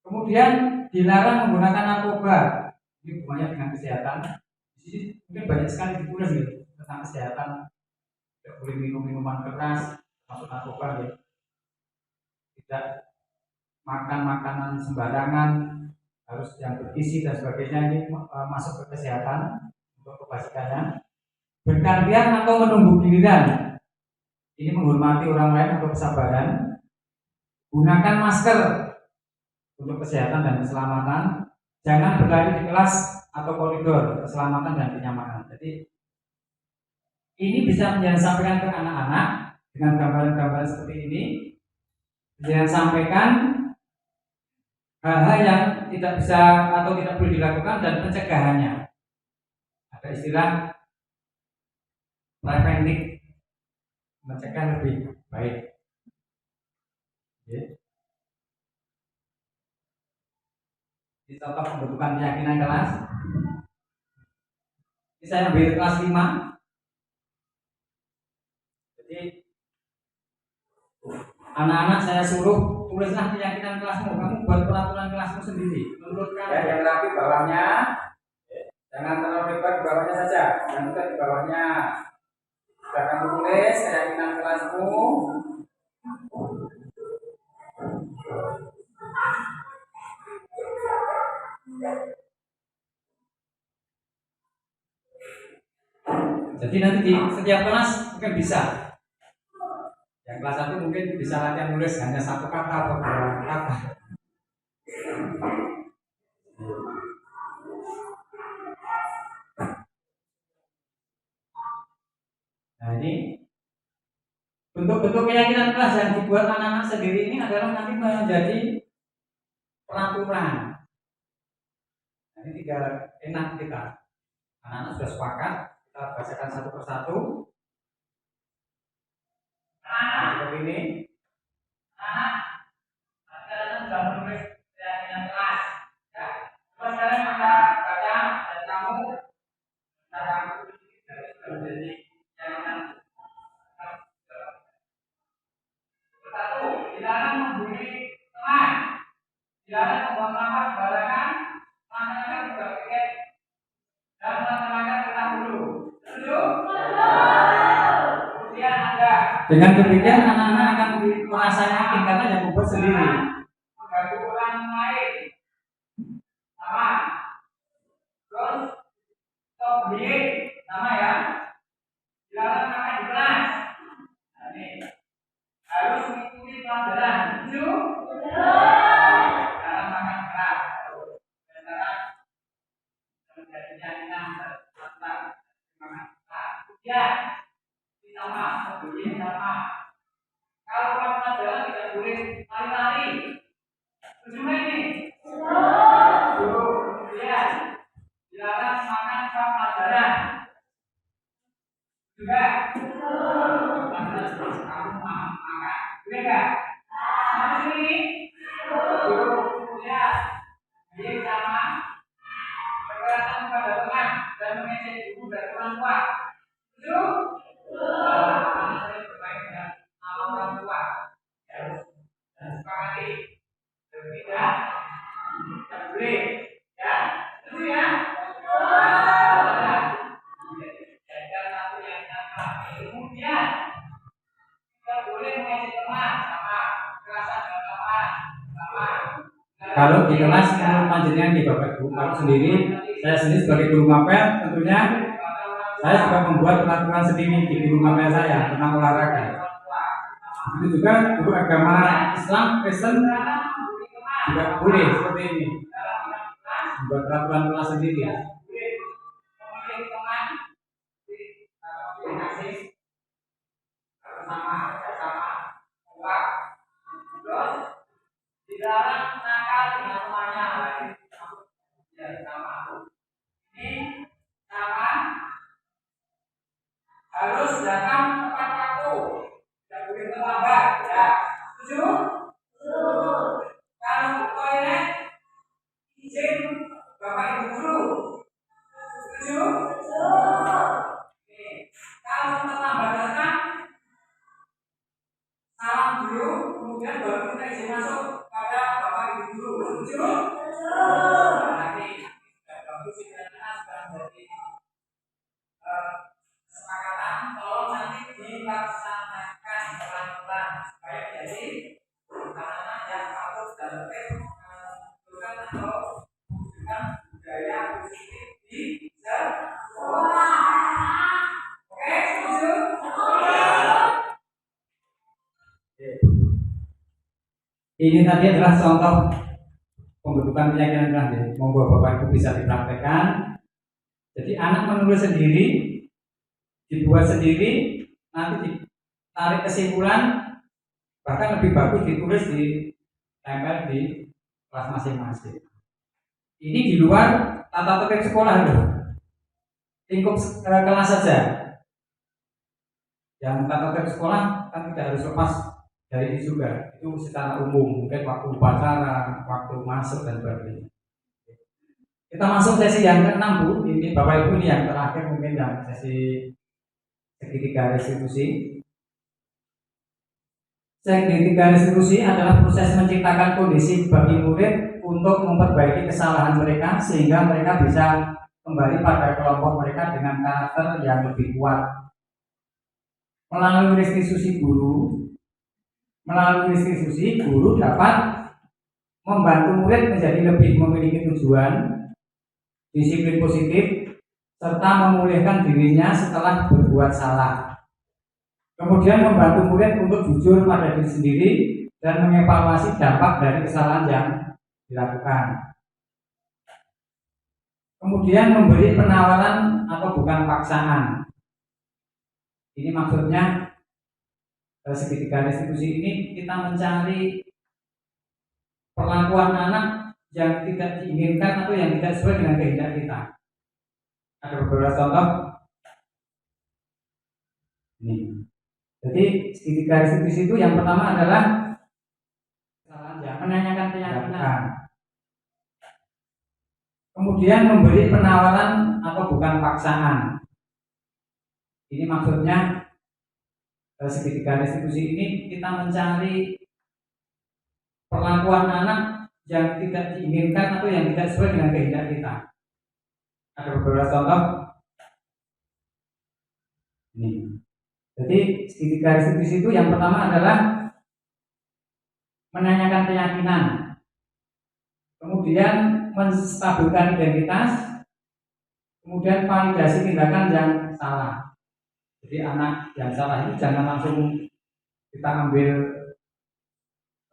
Kemudian dilarang menggunakan narkoba. Ini hubungannya dengan kesehatan. Di sini mungkin banyak sekali ditulis gitu tentang kesehatan. Tidak boleh minum minuman keras, masuk narkoba ya. Tidak makan makanan sembarangan, harus yang bergizi dan sebagainya. Ini masuk ke kesehatan untuk kebasikannya. Bergantian atau menunggu giliran. Ini menghormati orang lain atau kesabaran. Gunakan masker untuk kesehatan dan keselamatan. Jangan berlari di kelas atau koridor, keselamatan dan kenyamanan. Jadi ini bisa menjadi sampaikan ke anak-anak dengan gambaran-gambaran seperti ini. Jangan sampaikan hal-hal yang tidak bisa atau tidak boleh dilakukan dan pencegahannya. Ada istilah preventif, mencegah lebih baik. Ini contoh pembentukan keyakinan kelas. Ini saya ambil kelas 5. Jadi anak-anak saya suruh tulislah keyakinan kelasmu. Kamu buat peraturan kelasmu sendiri. Menurut kamu yang rapi bawahnya, jangan terlalu lebar di bawahnya saja, jangan juga di bawahnya. Sudah kamu tulis keyakinan kelasmu. Jadi nanti di setiap kelas mungkin bisa. Yang kelas 1 mungkin bisa latihan nulis hanya satu kata atau dua kata. Nah ini bentuk-bentuk keyakinan kelas yang dibuat anak-anak sendiri ini adalah nanti menjadi peraturan. Nah, ini tinggal enak kita. Anak-anak sudah sepakat. Kita bacakan satu persatu. Seperti ini. Anak-anak sudah menulis keyakinan kelas. Ya. Coba sekarang kita baca dan kamu sudah menjadi keyakinan. Satu, dilarang membuli teman, dilarang membuang nafas sembarangan, melaksanakan tugas piket, dan melaksanakan perintah guru. Setuju? Kemudian ada. Dengan demikian anak-anak akan merasa yakin karena yang membuat sendiri. Mengganggu orang lain, sama. Terus stop bullying, sama ya. Dilarang makan di kelas. Nah, ini harus mengikuti pelajaran. Setuju? Dilarang makan keras. Dilarang menjadi keyakinan tentang makan keras. Kemudian sama, bullying sama. Kalau pelajaran tidak boleh lari-lari. Setuju ini? Kemudian dilarang makan saat pelajaran. Juga. Kamu makan. Boleh nggak? Setuju ini? Kemudian bullying sama. Kekerasan kepada teman dan mengejek guru dan orang tua. Setuju? Berbaik dengan orang tua. Dan sepakati. Tidak boleh. Ya, setuju ya? Kemudian tidak boleh mengejek teman sama. Kekerasan dengan teman sama. Kalau di kelas menurut panjenengan di Bapak Ibu, kalau sendiri, saya sendiri sebagai guru mapel tentunya saya juga membuat peraturan sendiri di guru mapel saya tentang olahraga. Itu juga guru agama Islam, Kristen juga boleh seperti ini, membuat peraturan kelas sendiri. Dilarang nakal dengan temannya. harus datang tepat waktu, tidak boleh terlambat. Ya, setuju? Kalau ke toilet izin bapak ibu guru, setuju? Oke. Kalau terlambat datang, salam dulu, kemudian baru kita izin masuk pada bapak ibu guru, setuju? Nanti sudah bagus sudah menjadi kesepakatan, tolong nanti dilaksanakan pelan-pelan supaya jadi anak-anak yang patuh dan tertib menunjukkan atau menunjukkan budaya positif di sekolah. Oke, setuju? Ini tadi adalah contoh pembentukan keyakinan kelas. Monggo Bapak Ibu bisa dipraktekkan. Jadi anak menulis sendiri, dibuat sendiri, nanti ditarik kesimpulan, bahkan lebih bagus ditulis di tempel di kelas masing-masing. Ini di luar tata tertib sekolah loh, lingkup kelas saja. Yang tata tertib sekolah kan tidak harus lepas dari itu juga, itu secara umum, mungkin waktu upacara, waktu masuk dan sebagainya. Kita masuk sesi yang ke-6 Bu. Ini Bapak Ibu ini yang terakhir mungkin yang sesi segitiga restitusi. Segitiga restitusi adalah proses menciptakan kondisi bagi murid untuk memperbaiki kesalahan mereka sehingga mereka bisa kembali pada kelompok mereka dengan karakter yang lebih kuat. Melalui restitusi guru dapat membantu murid menjadi lebih memiliki tujuan, disiplin positif, serta memulihkan dirinya setelah berbuat salah. Kemudian membantu murid untuk jujur pada diri sendiri dan mengevaluasi dampak dari kesalahan yang dilakukan. Kemudian memberi penawaran atau bukan paksaan. Ini maksudnya segitiga restitusi ini kita mencari perlakuan anak yang tidak diinginkan atau yang tidak sesuai dengan kehendak kita. Ada beberapa contoh. Ini. Jadi segitiga restitusi itu yang pertama adalah menanyakan keyakinan. Kemudian memberi penawaran atau bukan paksaan. Ini maksudnya segitiga restitusi ini kita mencari perlakuan anak yang tidak diinginkan atau yang tidak sesuai dengan kehendak kita. Ada beberapa contoh. Ini. Jadi segitiga restitusi itu yang pertama adalah menanyakan keyakinan, kemudian menstabilkan identitas, kemudian validasi tindakan yang salah. Jadi anak yang salah itu jangan langsung kita ambil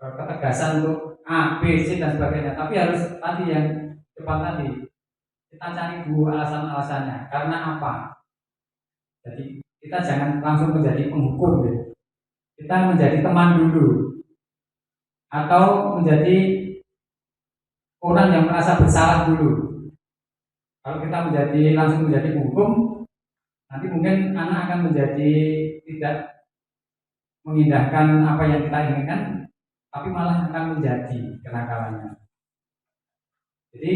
ketegasan untuk A, B, C dan sebagainya, tapi harus tadi yang cepat tadi kita cari dulu alasan-alasannya karena apa. Jadi kita jangan langsung menjadi penghukum ya. Kita menjadi teman dulu atau menjadi orang yang merasa bersalah dulu. Kalau kita langsung menjadi penghukum, nanti mungkin anak akan menjadi tidak mengindahkan apa yang kita inginkan, tapi malah akan menjadi kenakalannya. Jadi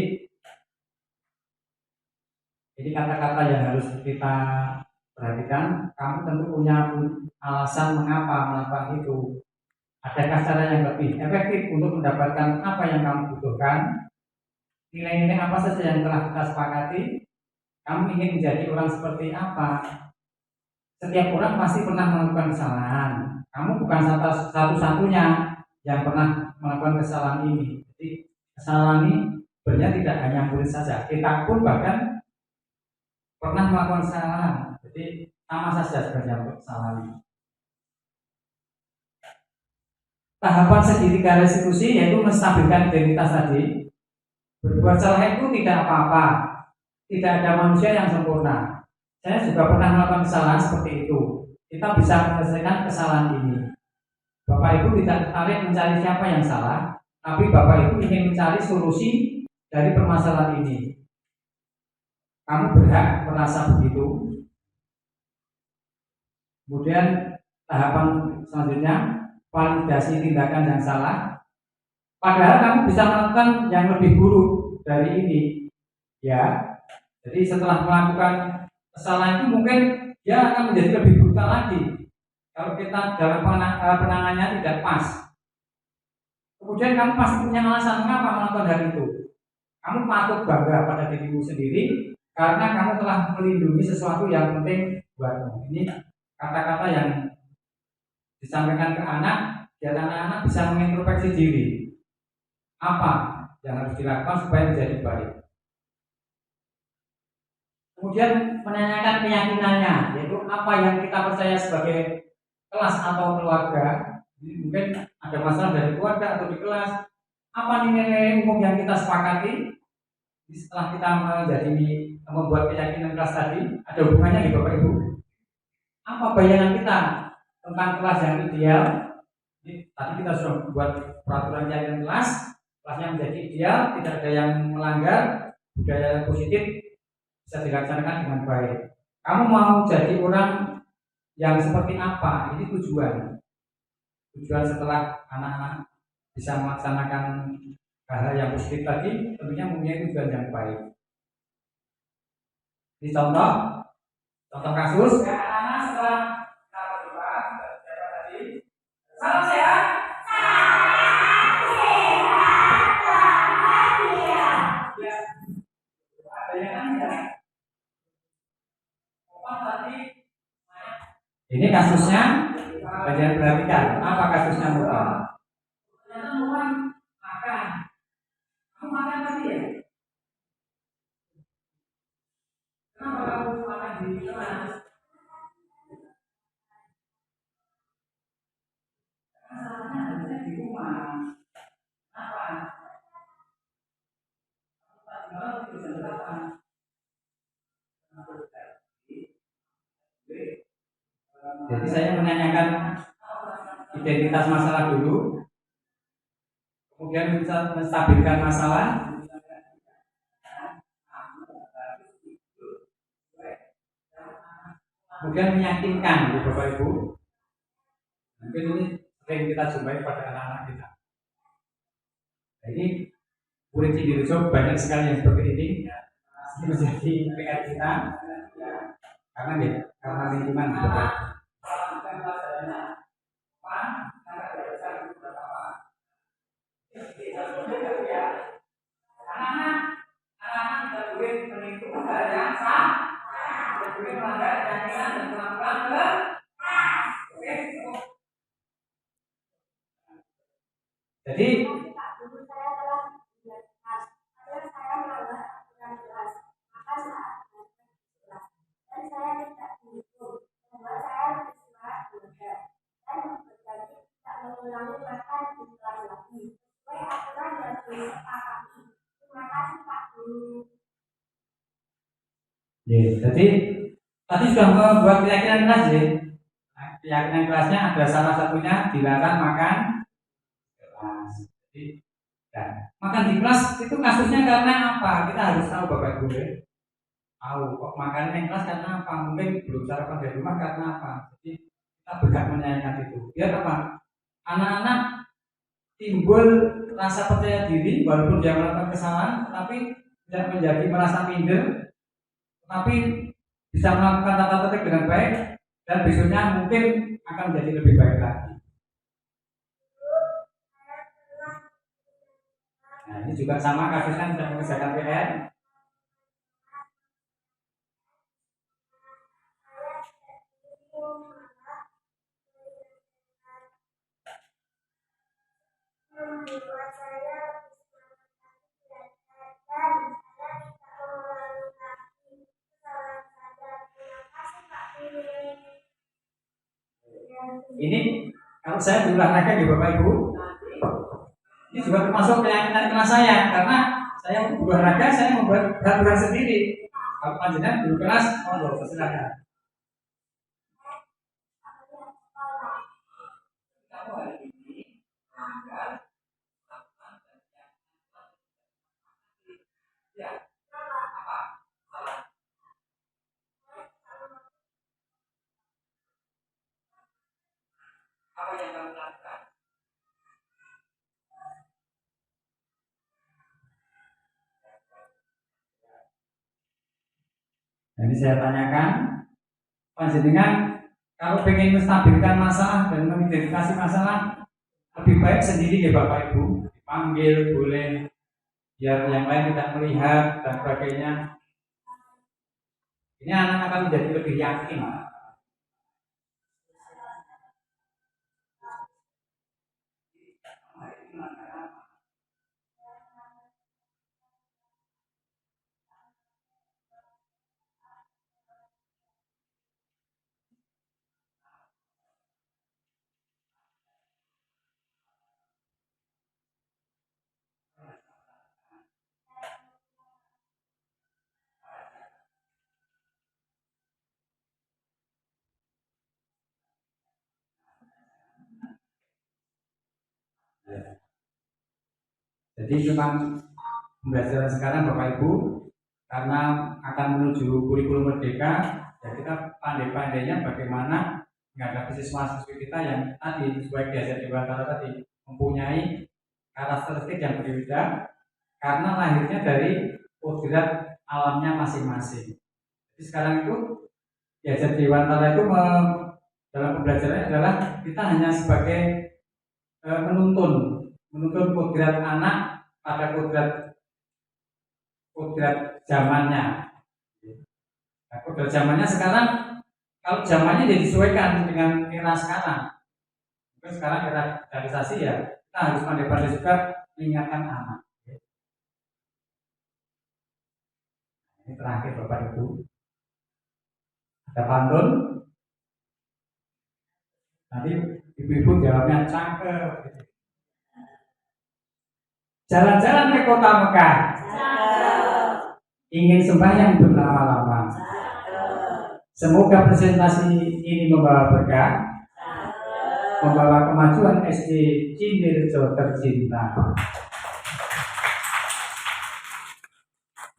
ini kata-kata yang harus kita perhatikan. Kamu tentu punya alasan mengapa melakukan itu. Adakah cara yang lebih efektif untuk mendapatkan apa yang kamu butuhkan? Nilai-nilai apa saja yang telah kita sepakati? Kamu ingin menjadi orang seperti apa? Setiap orang pasti pernah melakukan kesalahan. Kamu bukan satu-satunya yang pernah melakukan kesalahan ini. Jadi kesalahan ini sebenarnya tidak hanya murid saja. Kita pun bahkan pernah melakukan kesalahan. Jadi sama saja sebenarnya untuk kesalahan ini. Tahapan segitiga restitusi yaitu menstabilkan identitas tadi. Berbuat salah itu tidak apa-apa. Tidak ada manusia yang sempurna. Saya juga pernah melakukan kesalahan seperti itu. Kita bisa menyelesaikan kesalahan ini. Bapak Ibu tidak tertarik mencari siapa yang salah, tapi Bapak Ibu ingin mencari solusi dari permasalahan ini. Kamu berhak merasa begitu. Kemudian tahapan selanjutnya, validasi tindakan yang salah. Padahal kamu bisa melakukan yang lebih buruk dari ini, ya. Jadi setelah melakukan kesalahan itu mungkin dia akan menjadi lebih brutal lagi kalau kita dalam penanganannya tidak pas. Kemudian kamu pasti punya alasan mengapa melakukan hal itu. Kamu patut bangga pada dirimu sendiri karena kamu telah melindungi sesuatu yang penting buatmu. Ini kata-kata yang disampaikan ke anak, biar anak-anak bisa mengintrospeksi diri. Apa yang harus dilakukan supaya menjadi baik. Kemudian menanyakan keyakinannya, yaitu apa yang kita percaya sebagai kelas atau keluarga. Mungkin ada masalah dari keluarga atau di kelas. Apa nilai umum yang kita sepakati? Setelah kita membuat keyakinan kelas tadi, ada hubungannya di Bapak Ibu. Apa bayangan kita tentang kelas yang ideal? Tadi kita sudah membuat peraturan keyakinan kelasnya menjadi ideal, tidak ada yang melanggar, budaya positif bisa dilaksanakan dengan baik. Kamu mau jadi orang yang seperti apa? Ini tujuan setelah anak-anak bisa melaksanakan hal-hal yang positif tadi, tentunya mempunyai tujuan yang baik. Ini contoh kasus. Anak-anak setelah berdoa tadi, salam sehat. Ini kasusnya bagian perhatikan. Apa kasusnya muka? Ternyata muka makan. Kamu makan tadi ya? Kenapa kamu makan di kelas? Masalahnya ada di rumah. Apa? Kamu bisa berapa? Jadi saya menanyakan identitas masalah dulu, kemudian bisa menstabilkan masalah, kemudian meyakinkan Bapak Ibu. Mungkin ini sering kita jumpai pada anak-anak kita. Jadi murid Cibirujo banyak sekali yang seperti ini. Ini menjadi PR kita karena lingkungan juga. Jadi jadi tadi sudah membuat keyakinan kelas ya. Keyakinan kelasnya ada salah satunya dilarang makan kelas. Jadi, makan di kelas itu kasusnya karena apa? Kita harus tahu Bapak Ibu ya. Tahu kok makan di kelas karena apa? Mungkin belum sarapan dari rumah karena apa? Jadi kita berhak menanyakan itu. Biar apa? Anak-anak timbul rasa percaya diri walaupun dia melakukan kesalahan, tetapi tidak menjadi merasa minder, tapi bisa melakukan tata tertib dengan baik dan besoknya mungkin akan menjadi lebih baik lagi. Nah ini juga sama kasusnya sedang mengerjakan PR. Ini kalau saya berolahraga di Bapak Ibu, ini juga termasuk keyakinan kelas saya karena saya berolahraga, saya membuat berat sendiri. Kalau panjenengan dulu kelas, monggo silakan. Apa yang kamu lakukan? Jadi saya tanyakan, panjenengan kalau pengen menstabilkan masalah dan mengidentifikasi masalah, lebih baik sendiri ya Bapak Ibu, dipanggil boleh, biar yang lain tidak melihat dan sebagainya. Ini anak akan menjadi lebih yakin. Jadi memang pembelajaran sekarang Bapak Ibu, karena akan menuju kurikulum merdeka, ya kita pandai-pandainya bagaimana menghadapi siswa-siswi kita yang tadi sesuai diajar di Wantara tadi mempunyai karakteristik yang berbeda karena lahirnya dari kodrat alamnya masing-masing. Jadi sekarang itu diajar di Wantara itu dalam pembelajarannya adalah kita hanya sebagai menuntun kodrat anak pada kodrat zamannya. Nah, kodrat zamannya sekarang, kalau zamannya disesuaikan dengan era sekarang. Mungkin sekarang era digitalisasi ya, kita harus pandai-pandai juga mengingatkan anak. Ini terakhir Bapak Ibu. Ada pantun. Nanti ibu-ibu jawabnya cakep. Jalan-jalan ke kota Mekah. Ingin sembahyang berlama-lama. Semoga presentasi ini membawa berkah, membawa kemajuan SD Cindirjo tercinta.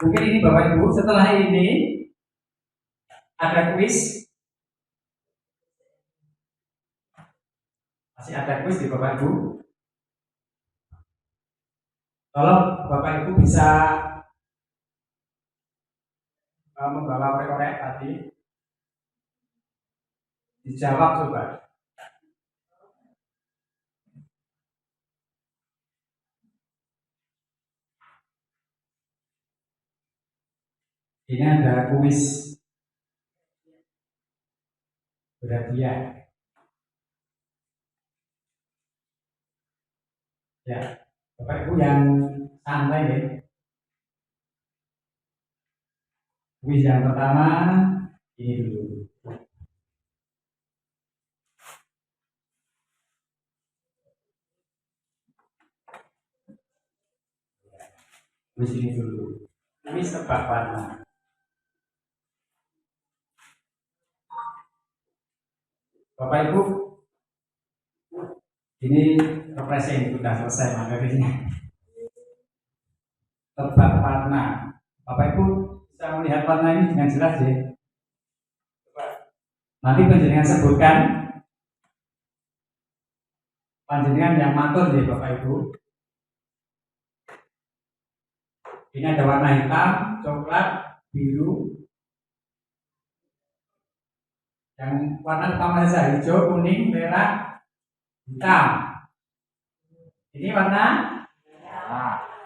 Mungkin ini Bapak Ibu, setelah ini ada kuis. Masih ada kuis di Bapak Ibu. Tolong Bapak Ibu bisa membawa orek-orek tadi. Dijawab coba. Ini ada kuis berhadiah. Ya, Bapak Ibu yang santai ya. Kuis yang pertama ini dulu. Kuis ini dulu. Kuis tebak warna. Bapak Ibu, ini refreshing sudah selesai materinya. Tebak warna. Bapak Ibu bisa melihat warna ini dengan jelas ya. Nanti panjenengan sebutkan, panjenengan yang matur ya Bapak Ibu. Ini ada warna hitam, coklat, biru. Yang warna utama saja hijau, kuning, merah, hitam. Ini warna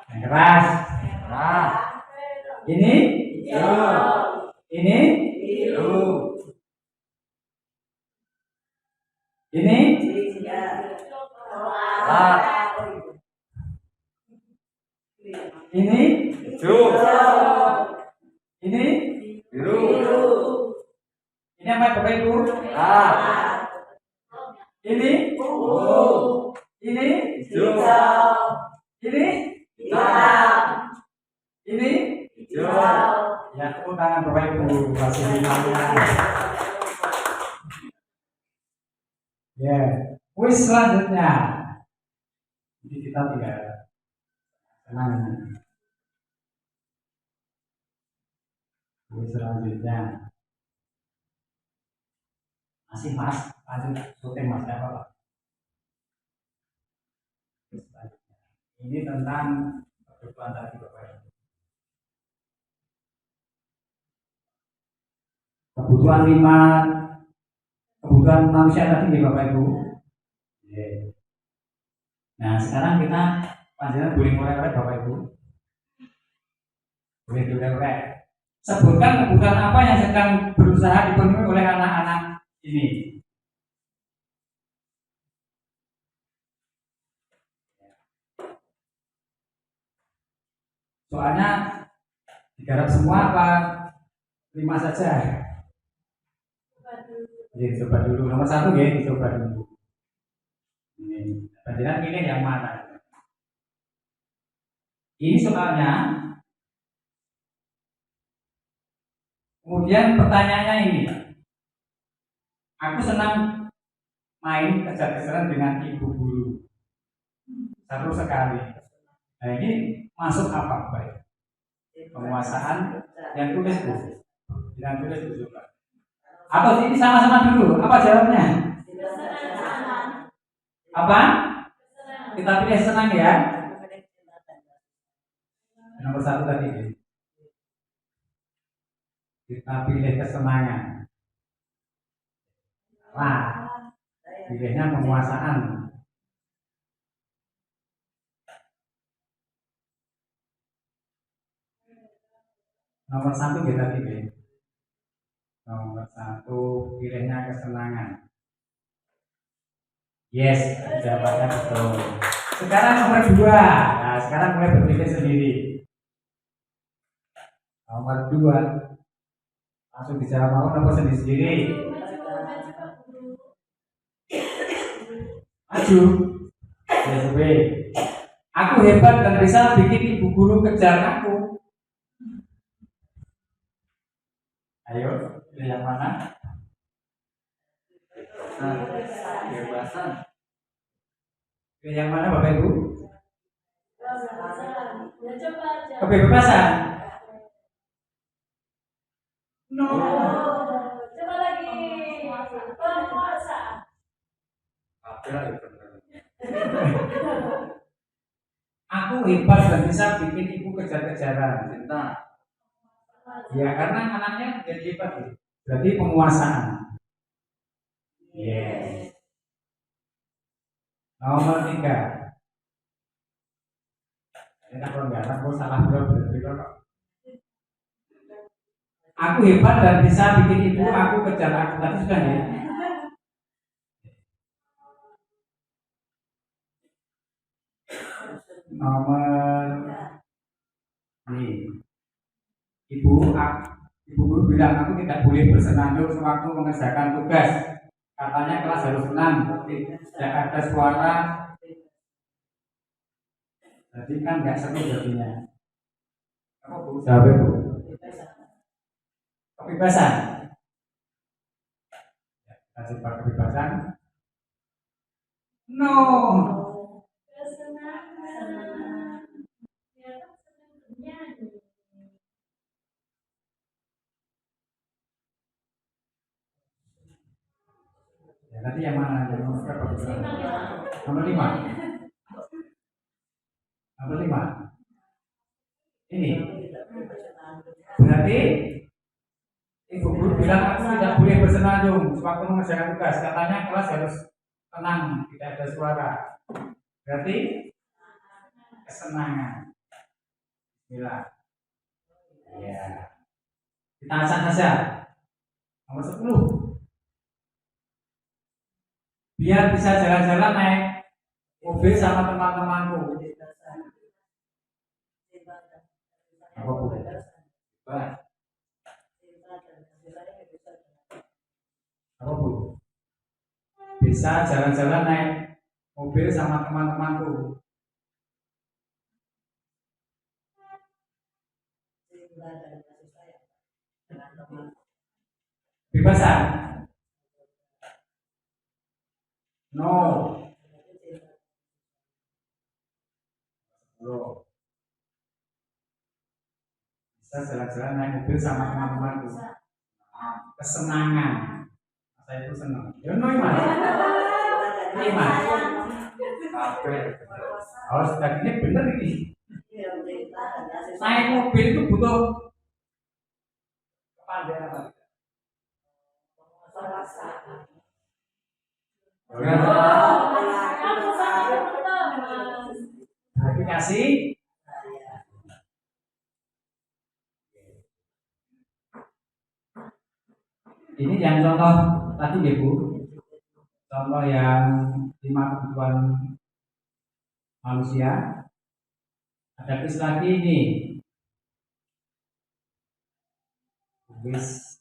yang keras. Ini hijau. Ini biru. Ini coklat. Ini hijau. Ini biru. Ini apa Bapak Ibu? Ini ini hijau. Ini hitam. Ini hijau. Ya, tepuk tangan Bapak Ibu. Kasih ya, kuis selanjutnya. Jadi kita tidak tenang. Kuis selanjutnya. Masih Mas, lanjut syuting Mas, apa Pak? Ini tentang kebutuhan tadi Bapak Ibu. Kebutuhan manusia tadi nih Bapak Ibu. Nah sekarang kita panjenengan boleh ngorek Bapak Ibu. Boleh ngorek. Sebutkan kebutuhan apa yang sedang berusaha dipenuhi oleh anak-anak ini. Soalnya digarap semua apa 5 saja? Coba dulu. Nomor 1 ya, dicoba dulu. Ini, panjenengan pilih yang mana? Ini soalnya. Kemudian pertanyaannya ini. Aku senang main kejar-kejaran dengan ibu guru. Seru sekali. Nah ini masuk apa Pak? Penguasaan yang tulis Bu. Yang tulis Bu coba. Atau ini sama-sama dulu. Apa jawabnya? Apa? Kita pilih senang ya. Nomor 1 tadi. Kita pilih kesenangan. Nah, pilihnya penguasaan. Nomor 1 kita pilih. Nomor 1 pilihnya kesenangan. Yes, jawabannya betul. Sekarang nomor 2. Nah, sekarang mulai berpikir sendiri. Nomor 2. Langsung dijawab mau nomor sendiri. Maju. SB. Aku hebat dan bisa bikin ibu guru kejar aku. Ayo, pilih yang mana? Kebebasan. Pilih yang mana Bapak Ibu? Kebebasan. No. Coba lagi. Penguasa. Aku hebat dan bisa bikin ibu kejar-kejaran. Cinta. Ya karena anaknya jadi hebat. Berarti penguasaan. Yes. Nomor 3. Ini kalau nggak tahu salah berarti kok. Aku hebat dan bisa bikin ibu aku kejar aku tadi sudah ya. Nomor nih. Ibu guru bilang aku tidak boleh bersenandung sewaktu mengerjakan tugas. Katanya kelas harus tenang, tidak ada suara. Jadi kan nggak seru jadinya. Apa Bu? Jawab Bu. Kebebasan. Kita coba kebebasan. No. Kesenangan. Ya kan senang bernyanyi. Ya, nanti yang mana? Nomor berapa? Nomor 5. Nomor 5. Ini. Berarti ibu guru bilang aku tidak boleh bersenandung sewaktu mengerjakan tugas. Katanya kelas harus tenang, tidak ada suara. Berarti kesenangan. Bila. Ya. Kita acak saja. Nomor 10. Biar bisa jalan-jalan naik mobil sama teman-temanku. Apa Bu? Apa Bu? Bisa jalan-jalan naik mobil sama teman-temanku. Bebasan? No. Bro. Bisa jalan-jalan naik mobil sama teman-temanku. Kesenangan. Saya itu senang. Ya no Mas. Ini Mas. Kabeh. Harus tadinya bener ini. Iya, perintah ada Naik mobil itu butuh kepandaian apa? Verifikasi. Ini yang contoh tadi ya Bu. Contoh yang 5 kebutuhan manusia. Ada kuis lagi ini. Kuis.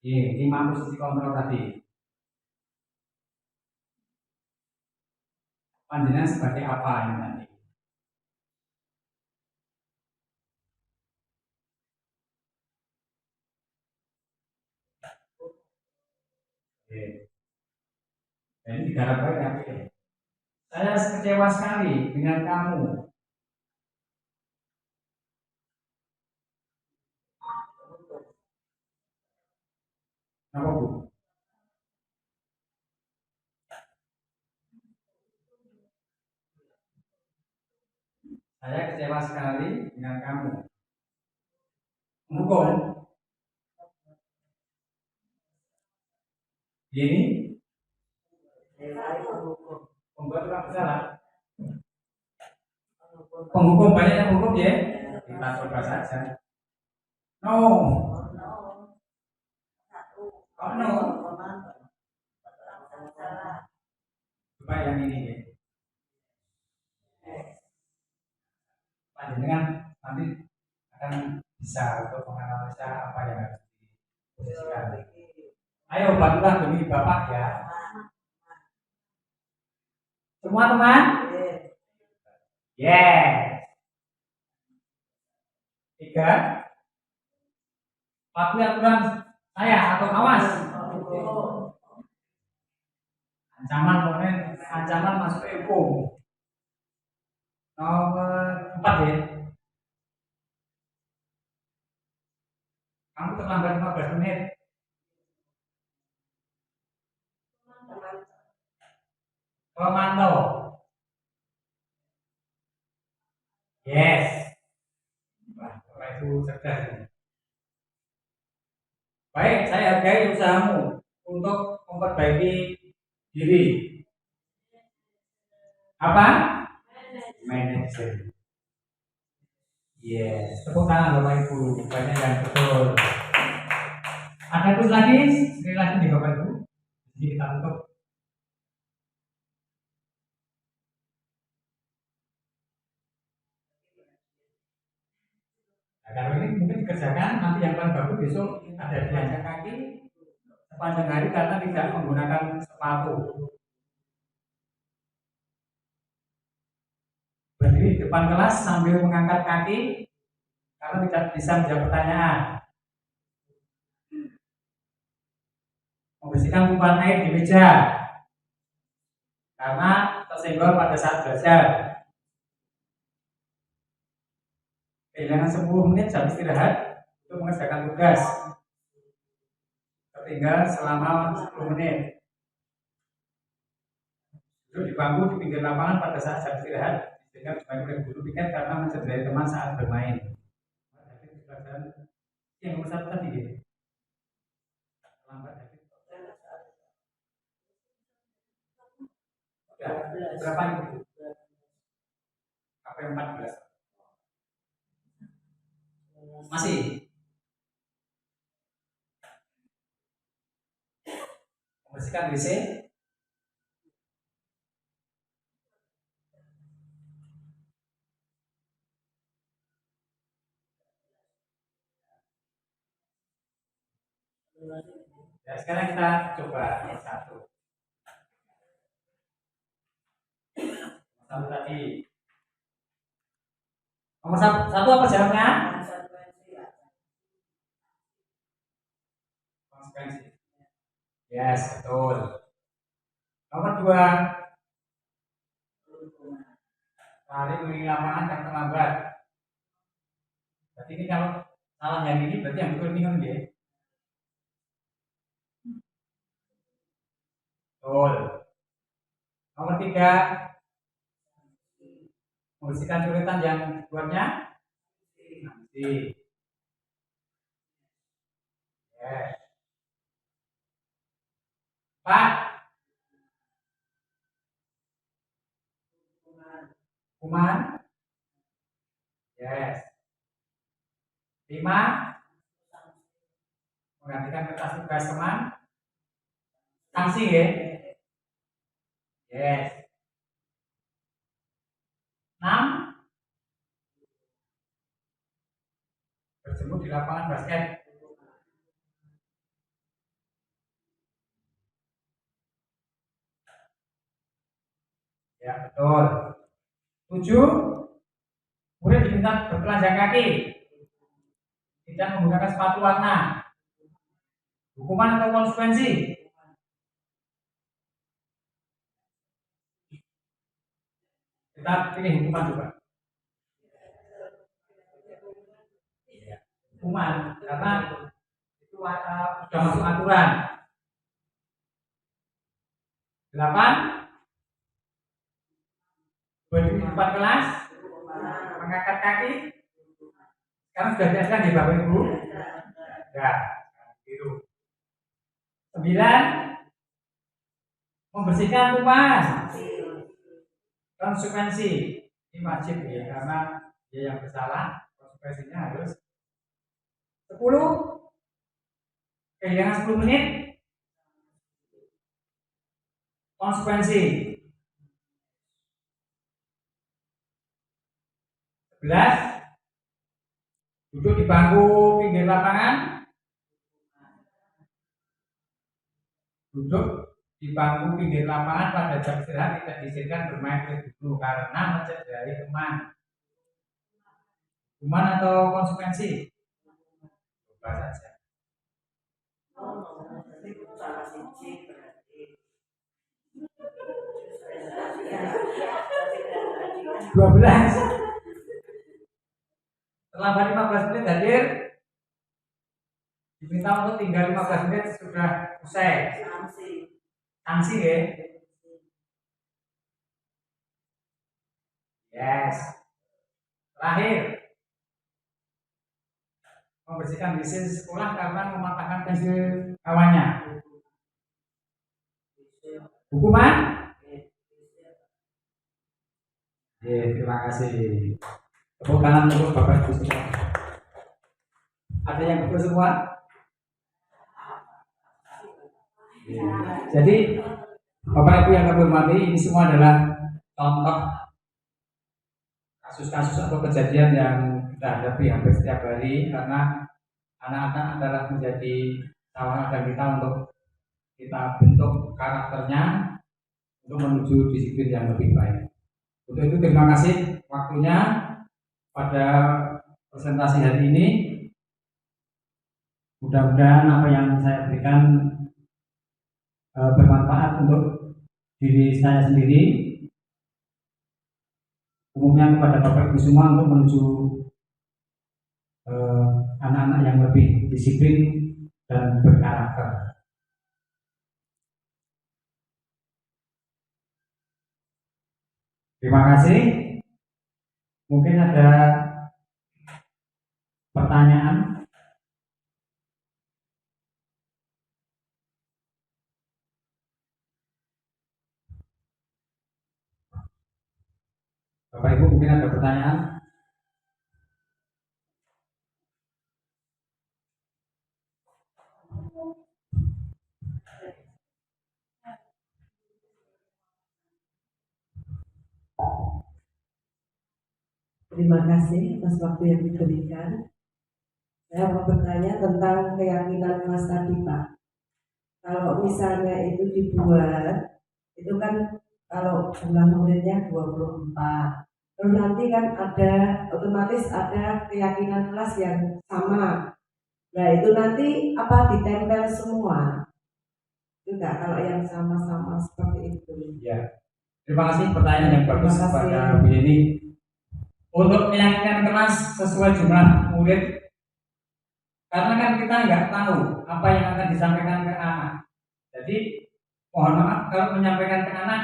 Ini 5 posisi kontrol tadi. Panjenengan sebagai apa ini tadi? Oke. Nah, ini digarap baik ya. Saya kecewa sekali dengan kamu. Kenapa Bu? Saya kecewa sekali dengan kamu. Menghukum. Ini pembuat orang bersalah. Penghukum banyak yang hukum ya. Kita coba saja. No. Oh no. Coba yang ini ya. Panjenengan nanti akan bisa untuk menganalisa apa yang harus diposisikan. Ayo bantulah demi Bapak ya. Semua teman? Yes. 3. Patuhi aturan saya atau awas. Ancaman pokoknya ancaman masuk hukum. Nomor 4 ya. Kamu terlambat 15 menit. Pemantau. Yes. Wah, itu cerdas. Baik, saya hargai usahamu untuk memperbaiki diri. Apa? Manager. Yes, tepuk tangan Bapak Ibu. Banyak yang betul. Ada terus lagi, sekali lagi nih Bapak Ibu. Jadi kita tutup. Nah, kalau ini mungkin dikerjakan, nanti yang paling bagus besok ada diajak kaki sepanjang hari karena tidak menggunakan sepatu. Berdiri di depan kelas sambil mengangkat kaki karena tidak bisa menjawab pertanyaan. Membersihkan tumpahan air di meja karena tersenggol pada saat belajar. Kehilangan 10 menit jam istirahat untuk mengerjakan tugas. Tertinggal selama 10 menit. Duduk di bangku di pinggir lapangan pada saat jam istirahat sehingga supaya boleh guru piket karena mencederai teman saat bermain. Yang nomor 1 tadi ya. Lambat. Berapa itu? Apa yang 14? Masih? Membersihkan WC? Ya, sekarang kita coba yang 1. Satu tadi. Nomor 1 apa jawabnya? Konsekuensi. Yes, betul. Nomor 2. Lari keliling lapangan yang terlambat. Berarti ini kalau salah yang ini berarti yang betul ini kan dia. Betul. Nomor 3, membersihkan coretan yang dibuatnya. Sanksi. Yes. 4, hukuman. Yes. 5, menggantikan kertas tugas teman. Sanksi ya. Yes. 6, berjemur di lapangan basket. Ya betul. 7, murid diminta bertelanjang kaki, tidak menggunakan sepatu warna. Hukuman atau konsekuensi? Kita pilih hukuman juga. Hukuman karena itu sudah masuk aturan. 8, berdiri di depan kelas, mengangkat kaki. Sekarang sudah diajarkan di Bapak Ibu. Ya, biru. 9, membersihkan rumah. Konsekuensi ini wajib ya, karena dia yang bersalah, konsekuensinya harus. 10, kehilangan 10 menit. Konsekuensi. 11, duduk di bangku pinggir lapangan. Duduk di bangku pinggir lapangan pada jam istirahat tidak diizinkan bermain dulu karena mencederai teman. Hukuman atau konsekuensi? Coba saja. 12, terlambat 15 menit hadir, diminta untuk tinggal 15 menit sudah usai. Sanksi ya. Yes. Terakhir, membersihkan WC sekolah karena mematahkan pensil kawannya. Hukuman? Terima kasih. Tepuk tangan untuk Bapak Ibu semua. Ada yang betul semua? Jadi Bapak Ibu yang kami hormati, ini semua adalah contoh kasus-kasus atau kejadian yang kita hadapi hampir setiap hari, karena anak-anak adalah menjadi tawanan kita untuk kita bentuk karakternya untuk menuju disiplin yang lebih baik. Untuk itu terima kasih waktunya pada presentasi hari ini. Mudah-mudahan apa yang saya berikan bermanfaat untuk diri saya sendiri, umumnya kepada Bapak Ibu semua, untuk menuju anak-anak yang lebih disiplin dan berkarakter. Terima kasih. Mungkin ada pertanyaan. Bapak Ibu mungkin ada pertanyaan. Terima kasih atas waktu yang diberikan. Saya mau bertanya tentang keyakinan Mas tadi, Pak. Kalau misalnya itu dibuat, itu kan kalau jumlah muridnya 24, terus nanti kan ada otomatis ada keyakinan kelas yang sama. Nah itu nanti apa ditempel semua? Juga kalau yang sama-sama seperti itu. Ya, terima kasih pertanyaan yang bagus kepada Bu Yeni. Untuk keyakinan kelas sesuai jumlah murid, karena kan kita nggak tahu apa yang akan disampaikan ke anak. Jadi mohon maaf kalau menyampaikan ke anak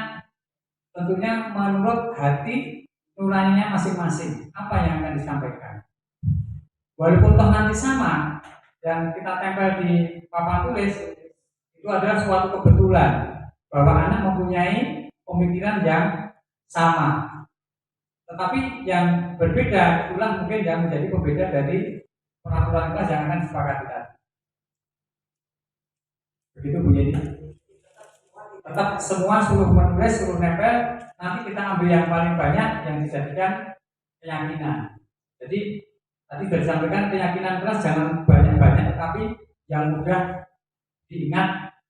tentunya menurut hati nuraninya masing-masing apa yang akan disampaikan. Walaupun toh nanti sama yang kita tempel di papan tulis itu adalah suatu kebetulan bahwa anak mempunyai pemikiran yang sama. Tetapi yang berbeda itulah mungkin yang menjadi pembeda dari peraturan kelas yang akan disepakati tadi. Begitu Bu Yeni. Tetap semua suruh menulis, suruh nempel, nanti kita ambil yang paling banyak yang dijadikan keyakinan. Jadi tadi sudah disampaikan keyakinan kelas jangan banyak-banyak, tetapi yang mudah diingat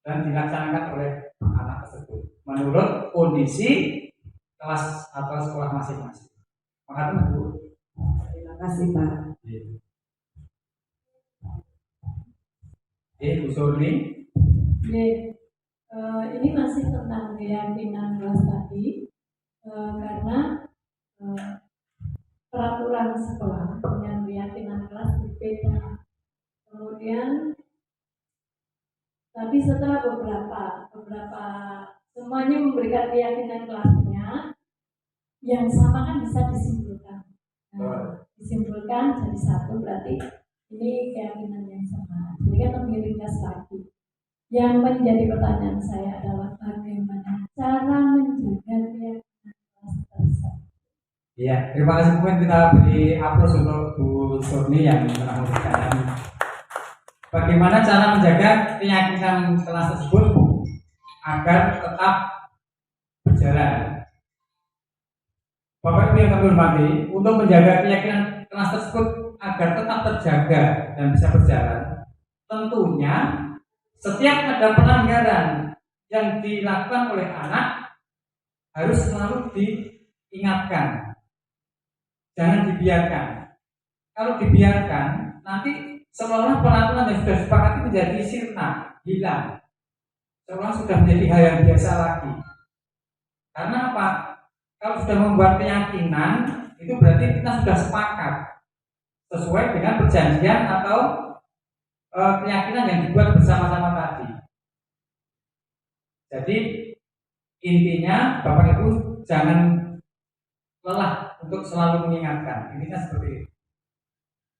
dan dilaksanakan oleh anak tersebut menurut kondisi kelas atau sekolah masing-masing. Makasih Bu. Terima kasih Pak. Bu Surni. Ini masih tentang keyakinan kelas tadi, karena peraturan sekolah dengan keyakinan kelas berbeda. Kemudian tapi setelah beberapa semuanya memberikan keyakinan kelasnya yang sama kan bisa disimpulkan. Disimpulkan jadi satu, berarti ini keyakinan yang sama. Jadi kan lebih ringkas lagi. Yang menjadi pertanyaan saya adalah bagaimana cara menjaga keyakinan kelas tersebut. Iya, terima kasih. Mungkin kita beri aplaus untuk Bu Surni yang telah memberikan. Bagaimana cara menjaga keyakinan kelas tersebut agar tetap berjalan? Bapak Ibu yang kami hormati, untuk menjaga keyakinan kelas tersebut agar tetap terjaga dan bisa berjalan, tentunya setiap ada pelanggaran yang dilakukan oleh anak harus selalu diingatkan, jangan dibiarkan. Kalau dibiarkan, nanti seolah peraturan yang sudah disepakati menjadi sirna, hilang, seolah sudah menjadi hal yang biasa lagi. Karena apa? Kalau sudah membuat keyakinan, itu berarti kita sudah sepakat sesuai dengan perjanjian atau keyakinan yang dibuat bersama-sama tadi. Jadi intinya Bapak Ibu jangan lelah untuk selalu mengingatkan. Intinya seperti itu.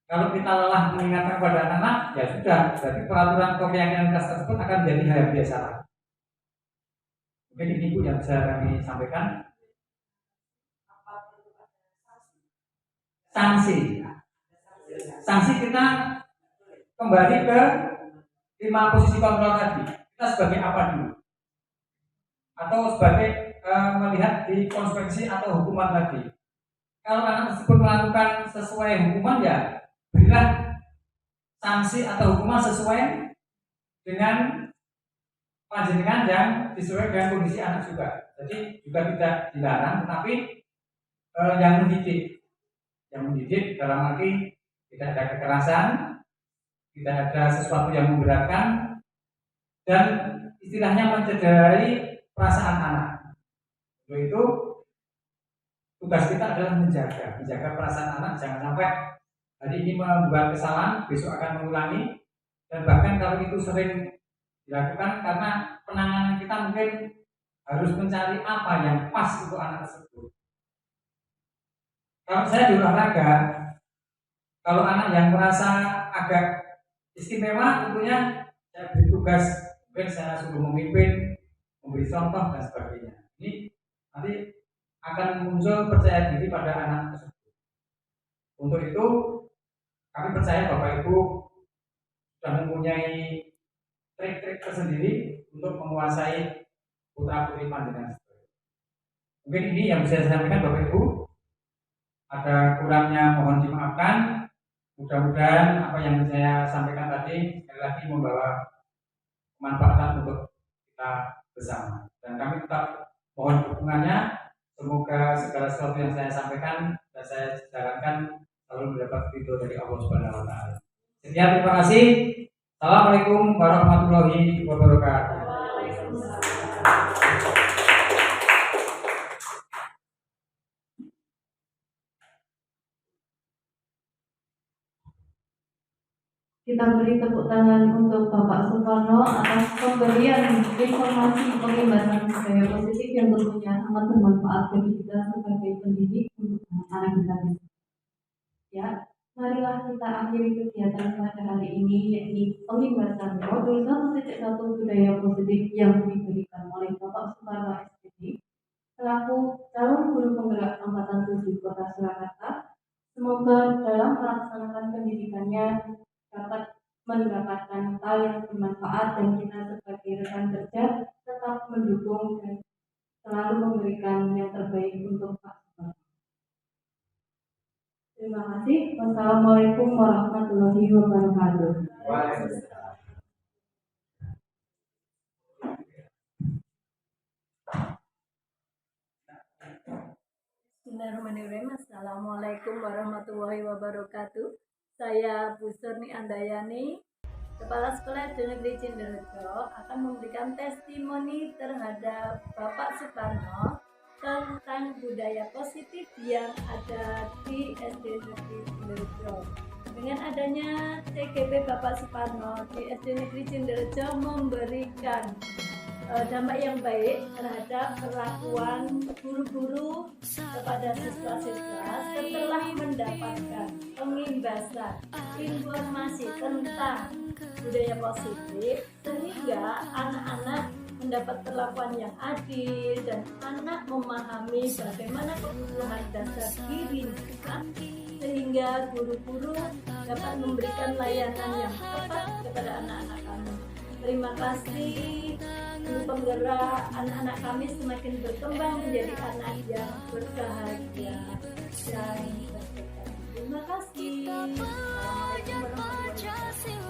Kalau kita lelah mengingatkan kepada anak, ya sudah, berarti peraturan keyakinan kelas tersebut akan menjadi hal yang biasa. Mungkin ini Bu yang bisa kami sampaikan. Sanksi kita kembali ke 5 posisi kontrol tadi. Kita sebagai apa dulu? Atau sebagai melihat di konsekuensi atau hukuman tadi. Kalau anak tersebut melakukan sesuai hukuman, ya berilah sanksi atau hukuman sesuai dengan panjenengan yang sesuai dengan kondisi anak juga. Jadi juga tidak dilarang, tetapi yang mendidik dalam arti tidak ada kekerasan, tidak ada sesuatu yang memberatkan, dan istilahnya mencederai perasaan anak. Untuk itu tugas kita adalah menjaga perasaan anak, jangan sampai hari ini membuat kesalahan, besok akan mengulangi, dan bahkan kalau itu sering dilakukan karena penanganan kita mungkin harus mencari apa yang pas untuk anak tersebut. Kalau saya di olahraga, kalau anak yang merasa agak istimewa, tentunya saya beri tugas, mungkin saya suruh memimpin, memberi contoh dan sebagainya. Ini nanti akan muncul percaya diri pada anak tersebut. Untuk itu kami percaya Bapak Ibu sudah mempunyai trik-trik tersendiri untuk menguasai putra putri panjenengan. Mungkin ini yang bisa saya sampaikan Bapak Ibu. Ada kurangnya mohon dimaafkan. Mudah-mudahan apa yang saya sampaikan tadi sekali lagi membawa kemanfaatan untuk kita bersama. Dan kami tetap mohon dukungannya. Semoga segala sesuatu yang saya sampaikan dan saya jalankan selalu mendapat ridho dari Allah Subhanahu wa taala. Sekian, terima kasih. Assalamualaikum warahmatullahi wabarakatuh. Kita beri tepuk tangan untuk Bapak Suparno atas pemberian informasi pengimbangan budaya positif yang tentunya amat bermanfaat bagi kita sebagai pendidik untuk anak-anak kita. Ya, marilah kita akhiri kegiatan pada hari ini, yakni pengimbangan modul 1.1 budaya positif yang diberikan oleh Bapak Suparno SPD selaku calon guru penggerak angkatan 7 Kota Surakarta. Semoga dalam melaksanakan pendidikannya dapat mendapatkan hal yang bermanfaat dan kita sebagai rekan kerja tetap mendukung dan selalu memberikan yang terbaik untuk Pak Suparno. Terima kasih. Wassalamualaikum warahmatullahi wabarakatuh. Bismillahirrahmanirrahim. Assalamualaikum warahmatullahi wabarakatuh. Saya Bu Surni Andayani, Kepala Sekolah SD Negeri Cinderejo, akan memberikan testimoni terhadap Bapak Suparno tentang budaya positif yang ada di SD Negeri Cinderejo. Dengan adanya TGP Bapak Suparno di SD Negeri Cinderejo memberikan dampak yang baik terhadap perlakuan guru-guru kepada siswa-siswa setelah mendapatkan pengimbasan informasi tentang budaya positif, sehingga anak-anak mendapat perlakuan yang adil dan anak memahami bagaimana kebutuhan dasar dirinya, sehingga guru-guru dapat memberikan layanan yang tepat kepada anak-anak kami. Terima kasih, guru penggerak. Anak-anak kami semakin berkembang menjadi anak yang berbahagia dan berkembang. Terima kasih. Assalamualaikum warahmatullahi wabarakatuh.